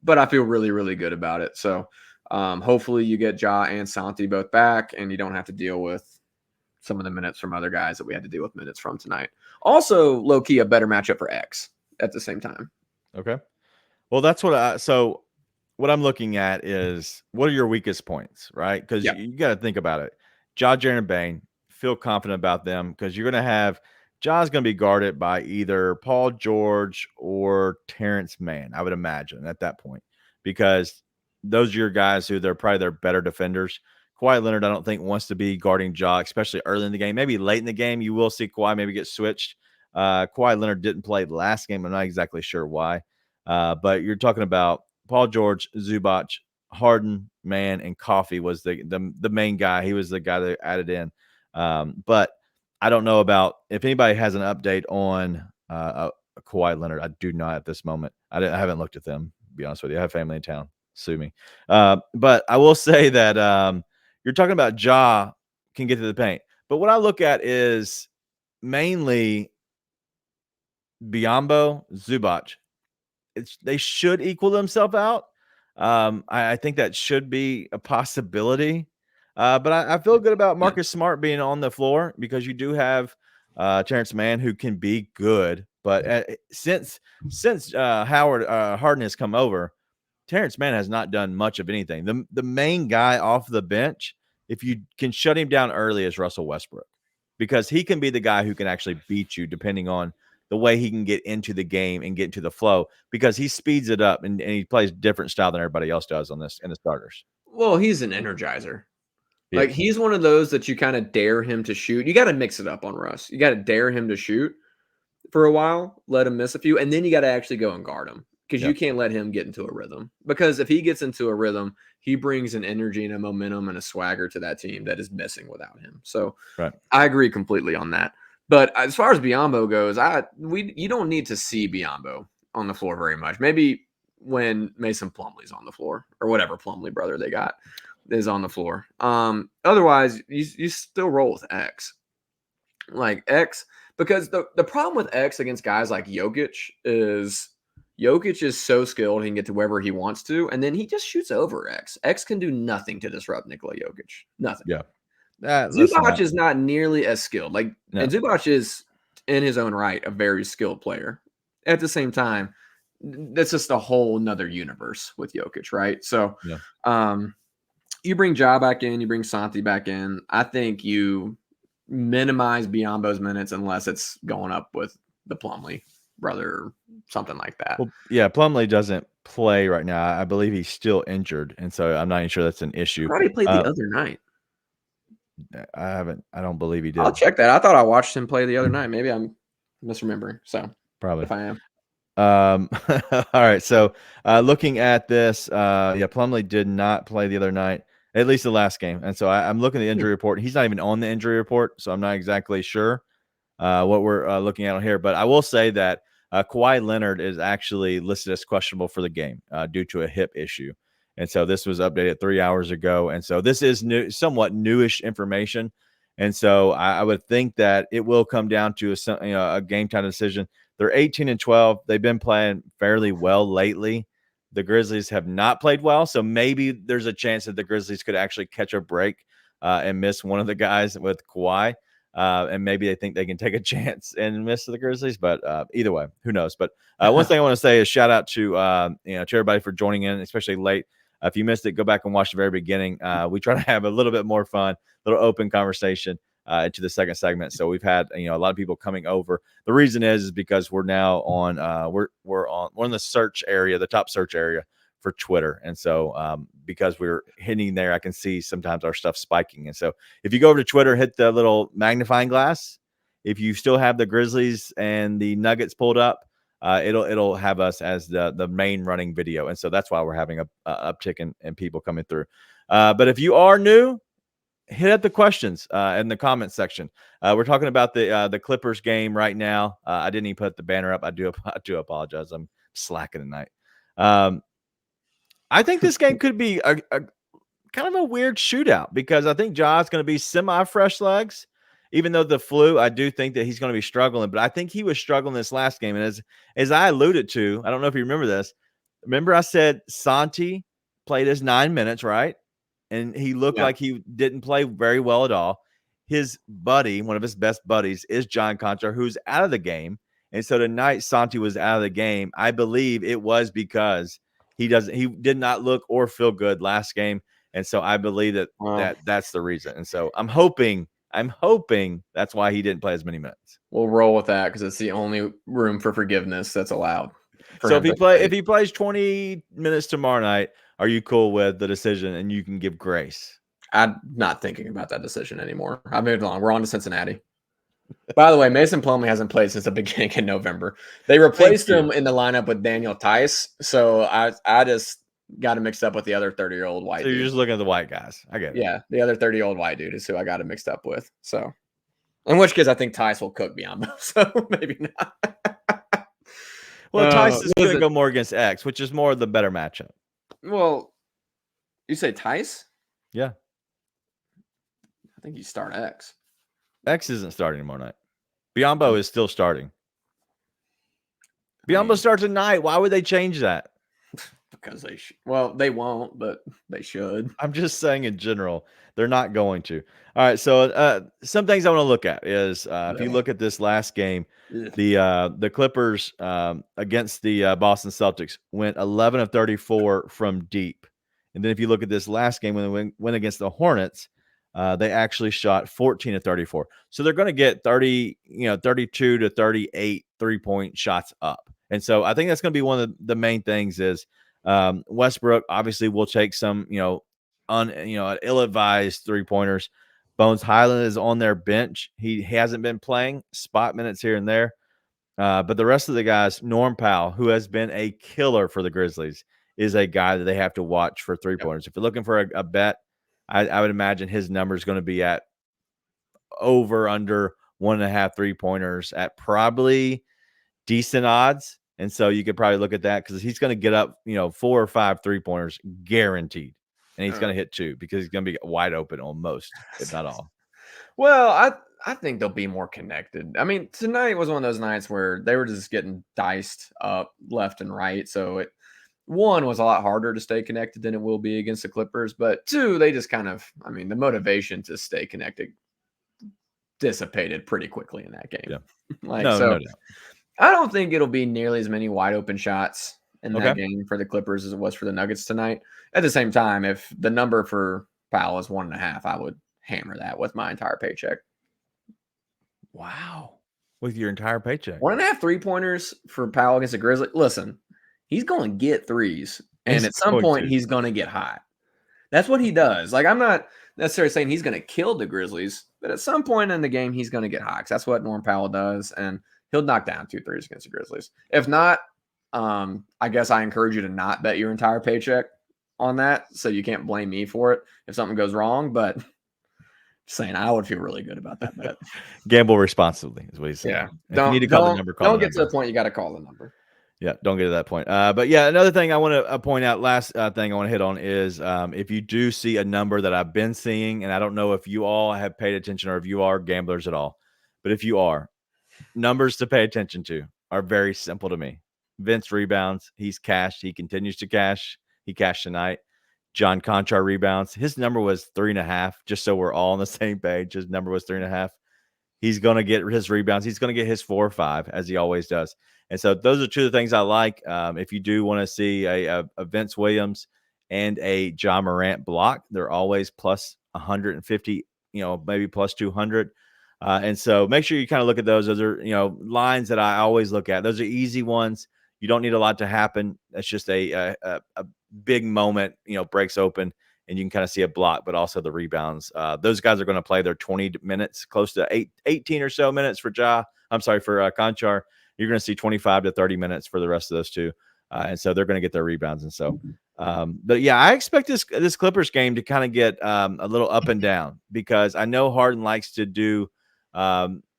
But I feel really, really good about it. So hopefully you get Ja and Santi both back and you don't have to deal with some of the minutes from other guys that we had to deal with minutes from tonight. Also, low-key, a better matchup for X at the same time. Okay. Well, that's what what I'm looking at is what are your weakest points, right? Because you got to think about it. Ja, Jaren, and Bane, feel confident about them because you're going to have Ja's going to be guarded by either Paul George or Terrence Mann, I would imagine at that point, because those are your guys who they're probably their better defenders. Kawhi Leonard, I don't think wants to be guarding Ja, especially early in the game. Maybe late in the game, you will see Kawhi maybe get switched. Kawhi Leonard didn't play last game. I'm not exactly sure why. But you're talking about Paul George, Zubac, Harden, Mann, and Coffee was the main guy. He was the guy that added in. But I don't know about if anybody has an update on Kawhi Leonard. I do not at this moment. I haven't looked at them, to be honest with you. I have family in town. Sue me. But I will say that you're talking about Ja can get to the paint. But what I look at is mainly Biyombo, Zubac. They should equal themselves out. I think that should be a possibility. But I feel good about Marcus Smart being on the floor because you do have Terrence Mann who can be good. But since Harden has come over, Terrence Mann has not done much of anything. The main guy off the bench, if you can shut him down early, is Russell Westbrook because he can be the guy who can actually beat you depending on the way he can get into the game and get into the flow because he speeds it up and he plays different style than everybody else does on this in the starters. Well, he's an energizer. Like he's one of those that you kind of dare him to shoot. You got to mix it up on Russ. You got to dare him to shoot for a while, let him miss a few, and then you got to actually go and guard him because you can't let him get into a rhythm. Because if he gets into a rhythm, he brings an energy and a momentum and a swagger to that team that is missing without him. So Right. I agree completely on that. But as far as Biyombo goes, you don't need to see Biyombo on the floor very much. Maybe when Mason Plumlee's on the floor or whatever Plumlee brother they got is on the floor. Otherwise, you still roll with X. Like X, because the problem with X against guys like Jokic is so skilled he can get to wherever he wants to, and then he just shoots over X. X can do nothing to disrupt Nikola Jokic. Nothing. Yeah. Zubac is not nearly as skilled. No. And Zubac is in his own right a very skilled player. At the same time, that's just a whole nother universe with Jokic, right? So you bring Ja back in, you bring Santi back in. I think you minimize Biyombo's minutes unless it's going up with the Plumlee brother or something like that. Well, yeah, Plumlee doesn't play right now. I believe he's still injured, and so I'm not even sure that's an issue. I thought he played the other night. I don't believe he did. I'll check that. I thought I watched him play the other night. Maybe I'm misremembering. So Probably. if I am. All right. So looking at this, Plumlee did not play the other night, at least the last game. And so I'm looking at the injury report. He's not even on the injury report, so I'm not exactly sure what we're looking at on here. But I will say that Kawhi Leonard is actually listed as questionable for the game due to a hip issue. And so this was updated 3 hours ago. And so this is new, somewhat newish information. And so I would think that it will come down to a game time decision. They're 18-12. They've been playing fairly well lately. The Grizzlies have not played well, so maybe there's a chance that the Grizzlies could actually catch a break and miss one of the guys with Kawhi. And maybe they think they can take a chance and miss the Grizzlies. But either way, who knows? But one thing I want to say is shout out to to everybody for joining in, especially late. If you missed it, go back and watch the very beginning. We try to have a little bit more fun, a little open conversation into the second segment. So we've had a lot of people coming over. The reason is because we're now on we're in the search area, the top search area for Twitter. And so because we're hitting there, I can see sometimes our stuff spiking. And so if you go over to Twitter, hit the little magnifying glass. If you still have the Grizzlies and the Nuggets pulled up, it'll have us as the main running video. And so that's why we're having a uptick in people coming through. But if you are new, hit up the questions in the comment section. We're talking about the Clippers game right now. I didn't even put the banner up. I do apologize. I'm slacking tonight. I think this game could be a kind of a weird shootout because I think Ja's going to be semi-fresh legs. Even though the flu, I do think that he's going to be struggling. But I think he was struggling this last game. And as I alluded to, I don't know if you remember this. Remember I said Santi played his 9 minutes, right? And he looked like he didn't play very well at all. His buddy, one of his best buddies, is John Contra, who's out of the game. And so tonight, Santi was out of the game. I believe it was because he did not look or feel good last game. And so I believe that's the reason. And so I'm hoping that's why he didn't play as many minutes. We'll roll with that because it's the only room for forgiveness that's allowed. So if he plays 20 minutes tomorrow night, are you cool with the decision and you can give grace? I'm not thinking about that decision anymore. I moved on. We're on to Cincinnati. By the way, Mason Plumlee hasn't played since the beginning in November. They replaced him in the lineup with Daniel Tice. So I just got him mixed up with the other 30-year-old white dude. You're just looking at the white guys. I get it. Yeah, the other 30-year-old white dude is who I got him mixed up with. So, in which case, I think Tice will cook Biyombo. So maybe not. Well, Tice is going to go more against X, which is more the better matchup. Well, you say Tice? Yeah. I think you start X. X isn't starting tomorrow night. Biyombo is still starting. Biyombo starts tonight. Why would they change that? Because they won't, but they should. I'm just saying in general, they're not going to. All right, so some things I want to look at is if you look at this last game, the Clippers against the Boston Celtics went 11 of 34 from deep. And then if you look at this last game when they went against the Hornets, they actually shot 14 of 34. So they're going to get 32 to 38 three-point shots up. And so I think that's going to be one of the main things is Westbrook obviously will take some, ill-advised three-pointers. Bones Highland is on their bench. He hasn't been playing spot minutes here and there. But the rest of the guys, Norm Powell, who has been a killer for the Grizzlies, is a guy that they have to watch for 3-pointers. If you're looking for a bet, I would imagine his number is going to be at under 1.5 3-pointers at probably decent odds. And so you could probably look at that because he's going to get up, 4 or 5 3-pointers guaranteed. And he's going to hit 2 because he's going to be wide open on most, if not all. Well, I think they'll be more connected. I mean, tonight was one of those nights where they were just getting diced up left and right. So one was a lot harder to stay connected than it will be against the Clippers. But 2, they just the motivation to stay connected dissipated pretty quickly in that game. Yeah. No doubt. I don't think it'll be nearly as many wide open shots in that game for the Clippers as it was for the Nuggets tonight. At the same time, if the number for Powell is 1.5, I would hammer that with my entire paycheck. Wow. With your entire paycheck. 1.5 3-pointers for Powell against the Grizzlies. Listen, he's going to get threes. And at some point, he's going to get hot. That's what he does. Like, I'm not necessarily saying he's going to kill the Grizzlies, but at some point in the game, he's going to get hot. 'Cause that's what Norm Powell does. And he'll knock down 2 threes against the Grizzlies. If not, I guess I encourage you to not bet your entire paycheck on that. So you can't blame me for it if something goes wrong. But just saying, I would feel really good about that bet. Gamble responsibly is what he's saying. Yeah. If you need to call the number, don't get to the point you got to call the number. Yeah, don't get to that point. But yeah, another thing I want to point out, last thing I want to hit on is if you do see a number that I've been seeing, and I don't know if you all have paid attention or if you are gamblers at all, but if you are, numbers to pay attention to are very simple to me. Vince rebounds. He's cashed. He continues to cash. He cashed tonight. John Conchar rebounds. His number was 3.5, just so we're all on the same page. His number was 3.5. He's going to get his rebounds. He's going to get his 4 or 5, as he always does. And so those are 2 of the things I like. If you do want to see a Vince Williams and a Ja Morant block, they're always plus 150, maybe plus 200. And so make sure you kind of look at those. Those are, lines that I always look at. Those are easy ones. You don't need a lot to happen. That's just a big moment, breaks open, and you can kind of see a block, but also the rebounds. Those guys are going to play their 20 minutes, close to 18 or so minutes for Conchar. You're going to see 25 to 30 minutes for the rest of those 2. And so they're going to get their rebounds. And so, but yeah, I expect this Clippers game to kind of get a little up and down because I know Harden likes to do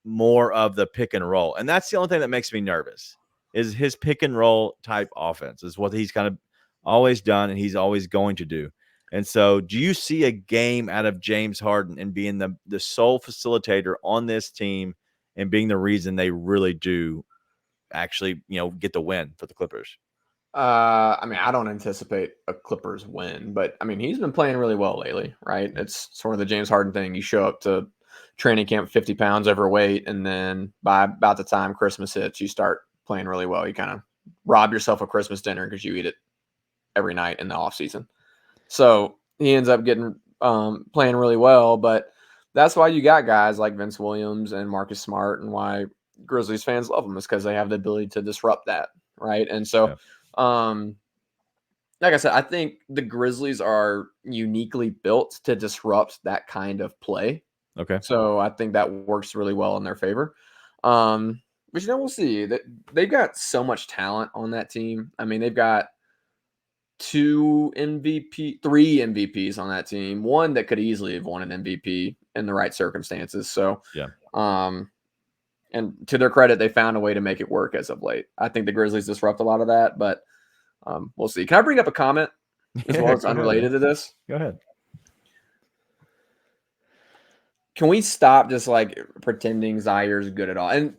more of the pick and roll. And that's the only thing that makes me nervous is his pick and roll type offense is what he's kind of always done and he's always going to do. And so do you see a game out of James Harden and being the sole facilitator on this team and being the reason they really do actually, get the win for the Clippers? I mean, I don't anticipate a Clippers win, but I mean, he's been playing really well lately, right? It's sort of the James Harden thing. You show up to training camp 50 pounds overweight, and then by about the time Christmas hits, you start playing really well. You kind of rob yourself a Christmas dinner because you eat it every night in the off season. So he ends up getting playing really well, but that's why you got guys like Vince Williams and Marcus Smart, and why Grizzlies fans love them is because they have the ability to disrupt that, right? And so, like I said, I think the Grizzlies are uniquely built to disrupt that kind of play. Okay. So I think that works really well in their favor. But we'll see. They've got so much talent on that team. I mean, they've got 3 MVPs on that team. One that could easily have won an MVP in the right circumstances. So, and to their credit, they found a way to make it work as of late. I think the Grizzlies disrupt a lot of that, but we'll see. Can I bring up a comment as well as unrelated to this? Go ahead. Can we stop just pretending Zaire's good at all? And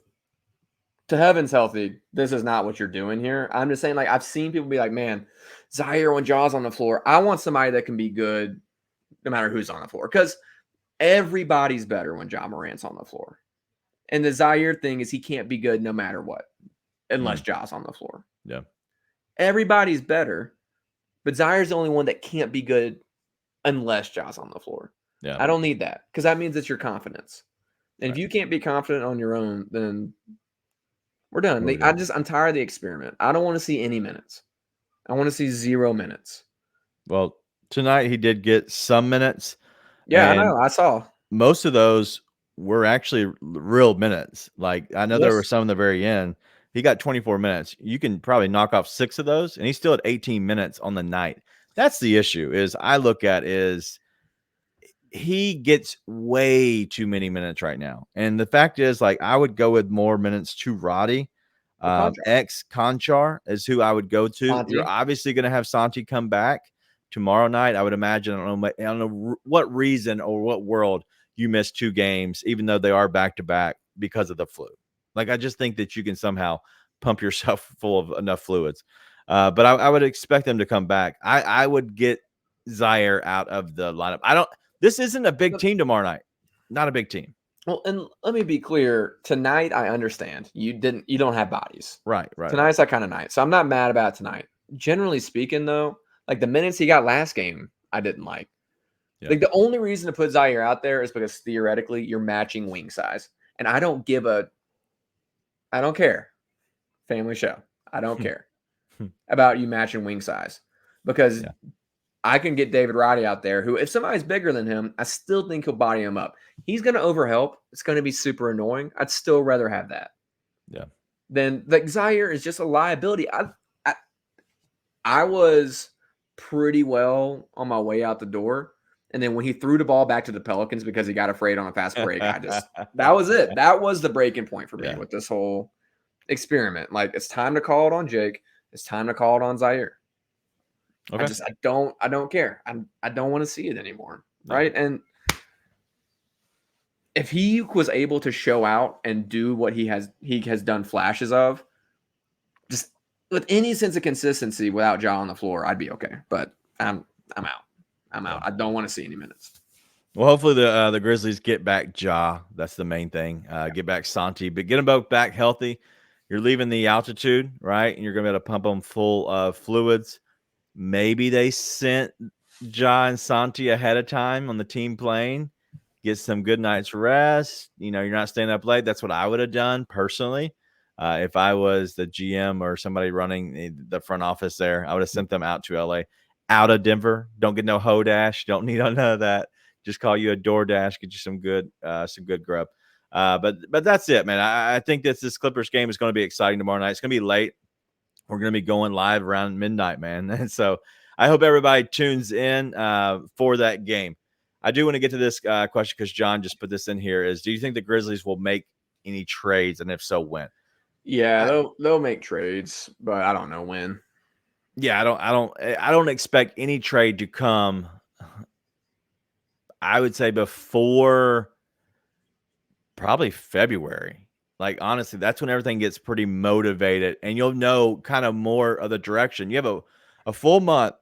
to heaven's healthy, this is not what you're doing here. I'm just saying, I've seen people be like, man, Zaire when Ja's on the floor, I want somebody that can be good no matter who's on the floor. Because everybody's better when Ja Morant's on the floor. And the Zaire thing is he can't be good no matter what, unless Ja's on the floor. Yeah. Everybody's better, but Zaire's the only one that can't be good unless Ja's on the floor. Yeah. I don't need that because that means it's your confidence. And if you can't be confident on your own, then we're done. I'm tired of the experiment. I don't want to see any minutes. I want to see 0 minutes. Well, tonight he did get some minutes. Yeah, I know. I saw. Most of those were actually real minutes. I know there were some in the very end, He got 24 minutes. You can probably knock off 6 of those, and he's still at 18 minutes on the night. That's the issue. Is I look at is he gets way too many minutes right now, and the fact is, like, I would go with more minutes to Roddy. Ex Conchar is who I would go to. Santi. You're obviously going to have Santi come back tomorrow night. I would imagine. I don't know what reason or what world you missed 2 games, even though they are back to back because of the flu. Like, I just think that you can somehow pump yourself full of enough fluids. But I would expect them to come back. I would get Zaire out of the lineup. This isn't a big team tomorrow night. Not a big team. Well, and let me be clear. Tonight, I understand you don't have bodies. Right. Tonight's that kind of night, so I'm not mad about tonight. Generally speaking, though, like the minutes he got last game, I didn't like. Yeah. Like the only reason to put Zaire out there is because theoretically you're matching wing size, and I don't care. Family show. I don't care about you matching wing size because I can get David Roddy out there who, if somebody's bigger than him, I still think he'll body him up. He's going to overhelp. It's going to be super annoying. I'd still rather have that. Yeah. Then like Zaire is just a liability. I was pretty well on my way out the door. And then when he threw the ball back to the Pelicans because he got afraid on a fast break, that was it. That was the breaking point for me with this whole experiment. Like, it's time to call it on Jake. It's time to call it on Zaire. Okay. I don't care. I don't want to see it anymore. Right. And if he was able to show out and do what he has done flashes of, just with any sense of consistency without Ja on the floor, I'd be okay. But I'm out. I don't want to see any minutes. Well, hopefully the Grizzlies get back Ja. That's the main thing. Get back Santi, but get them both back healthy. You're leaving the altitude, right? And you're going to be able to pump them full of fluids. Maybe they sent Ja and Santi ahead of time on the team plane. Get some good night's rest. You're not staying up late. That's what I would have done personally. If I was the GM or somebody running the front office there, I would have sent them out to LA, out of Denver. Don't get no Hodash. Don't need none of that. Just call you a DoorDash. Get you some good grub. But that's it, man. I think this Clippers game is going to be exciting tomorrow night. It's going to be late. We're going to be going live around midnight, man. And so I hope everybody tunes in for that game. I do want to get to this question because John just put this in here. Do you think the Grizzlies will make any trades, and if so, when? Yeah, they'll make trades, but I don't know when. Yeah, I don't expect any trade to come. I would say before probably February. Like, honestly, that's when everything gets pretty motivated, and you'll know kind of more of the direction. You have a full month,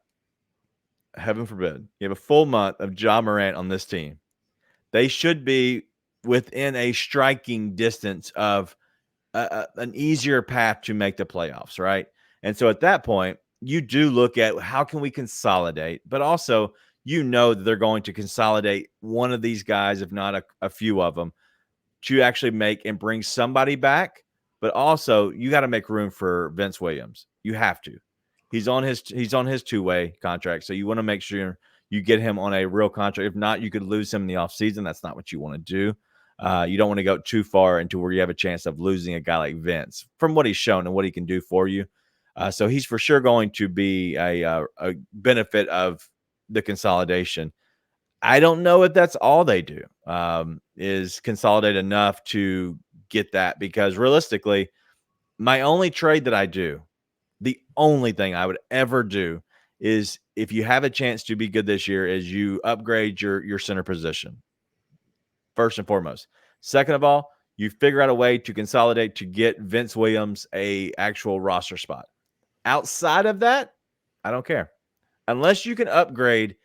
heaven forbid, you have a full month of Ja Morant on this team. They should be within a striking distance of an easier path to make the playoffs, right? And so at that point, you do look at how can we consolidate, but also that they're going to consolidate one of these guys, if not a few of them, to actually make and bring somebody back. But also, you got to make room for Vince Williams. You have to. He's on his 2-way contract, so you want to make sure you get him on a real contract. If not, you could lose him in the offseason. That's not what you want to do. You don't want to go too far into where you have a chance of losing a guy like Vince from what he's shown and what he can do for you. So he's for sure going to be a benefit of the consolidation. I don't know if that's all they do, is consolidate enough to get that, because realistically, my only trade that I do, the only thing I would ever do is, if you have a chance to be good this year, is you upgrade your center position. First and foremost. Second of all, you figure out a way to consolidate to get Vince Williams a actual roster spot. Outside of that, I don't care. Unless you can upgrade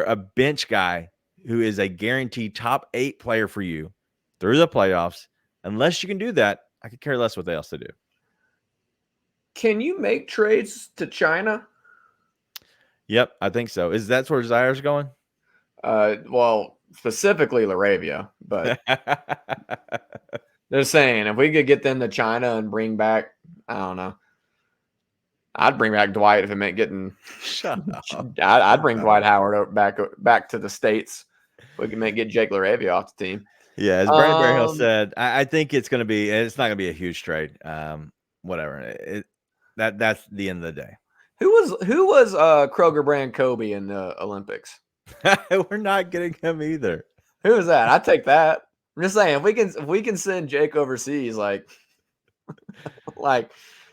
a bench guy who is a guaranteed top 8 player for you through the playoffs, unless you can do that, I could care less what else to do. Can you make trades to China? Yep, I think so. That's where Zaire's going? Well, specifically Laravia, but they're saying if we could get them to China and bring back, I don't know. I'd bring back Dwight if it meant getting. Shut up. I'd bring Dwight Howard back to the States. If we can get Jake Laravia off the team. Yeah, as Brandon Berryhill said, I think it's not going to be a huge trade. Whatever. That's the end of the day. Who was Kroger brand Kobe in the Olympics? We're not getting him either. Who is that? I take that. I'm just saying, if we can send Jake overseas, like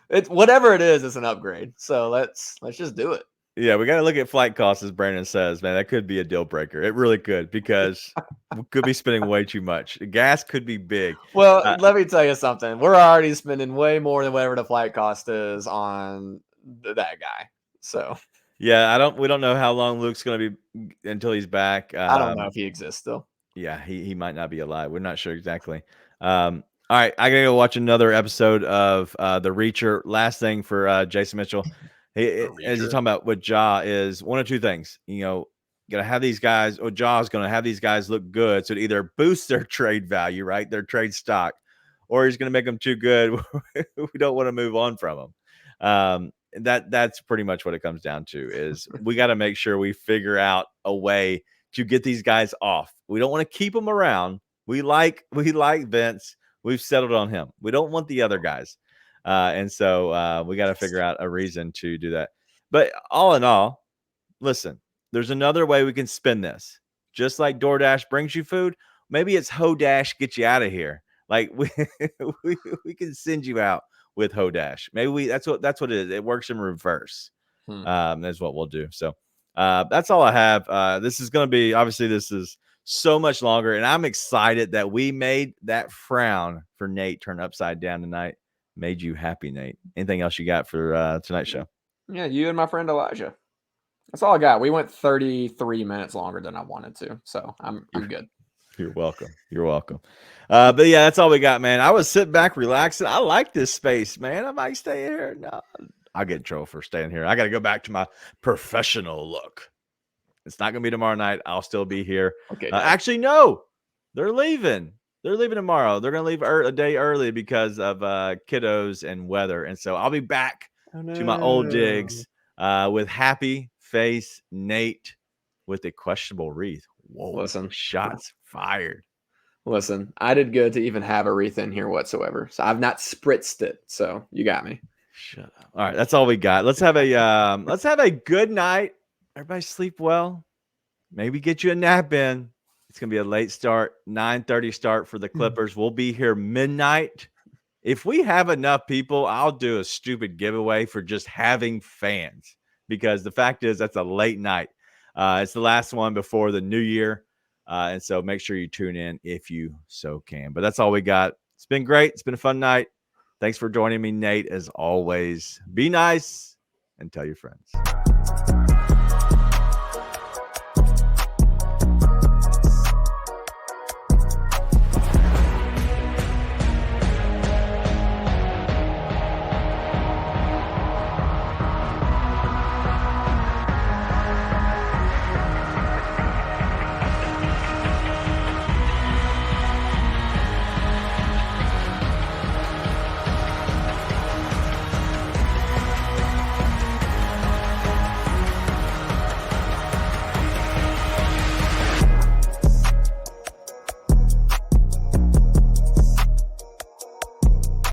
it's whatever it is, it's an upgrade. So let's just do it. Yeah, we got to look at flight costs, as Brandon says. Man, that could be a deal breaker. It really could, because we could be spending way too much. Gas could be big. Well, let me tell you something. We're already spending way more than whatever the flight cost is on that guy. So yeah, we don't know how long Luke's going to be until he's back. I don't know if he exists still. Yeah, he might not be alive. We're not sure exactly. All right, I gotta go watch another episode of The Reacher. Last thing for Jason Mitchell, as you're talking about with Ja, is one of two things. Gonna have these guys, or Ja's gonna have these guys look good, so it either boosts their trade value, right, their trade stock, or he's gonna make them too good. We don't want to move on from them. That's pretty much what it comes down to. Is we got to make sure we figure out a way to get these guys off. We don't want to keep them around. We like Vince. We've settled on him. We don't want the other guys. And so we got to figure out a reason to do that. But all in all, listen, there's another way we can spin this. Just like DoorDash brings you food, maybe it's Hodash get you out of here. Like we can send you out with Hodash. Maybe that's what it is. It works in reverse. That's what we'll do. So that's all I have. This is going to be, obviously, this is so much longer, and I'm excited that we made that frown for Nate turn upside down tonight. Made you happy, Nate. Anything else you got for tonight's show? Yeah, you and my friend Elijah. That's all I got. We went 33 minutes longer than I wanted to, so I'm good. You're welcome. You're welcome. But yeah, that's all we got, man. I was sitting back relaxing. I like this space, man. I might stay here. No, I'll get in trouble for staying here. I got to go back to my professional look. It's not going to be tomorrow night. I'll still be here. Okay. Actually, no. They're leaving. They're leaving tomorrow. They're going to leave a day early because of kiddos and weather. And so I'll be back to my old digs with happy face Nate with a questionable wreath. Whoa. Listen. Shots fired. Listen, I did good to even have a wreath in here whatsoever. So I've not spritzed it. So you got me. Shut up. All right, that's all we got. Let's have a good night. Everybody sleep well. Maybe get you a nap in. It's gonna be a late start, 9:30 start for the Clippers. We'll be here midnight. If we have enough people, I'll do a stupid giveaway for just having fans, because the fact is that's a late night. It's the last one before the new year. And so make sure you tune in if you so can. But that's all we got. It's been great. It's been a fun night. Thanks for joining me, Nate, as always. Be nice and tell your friends.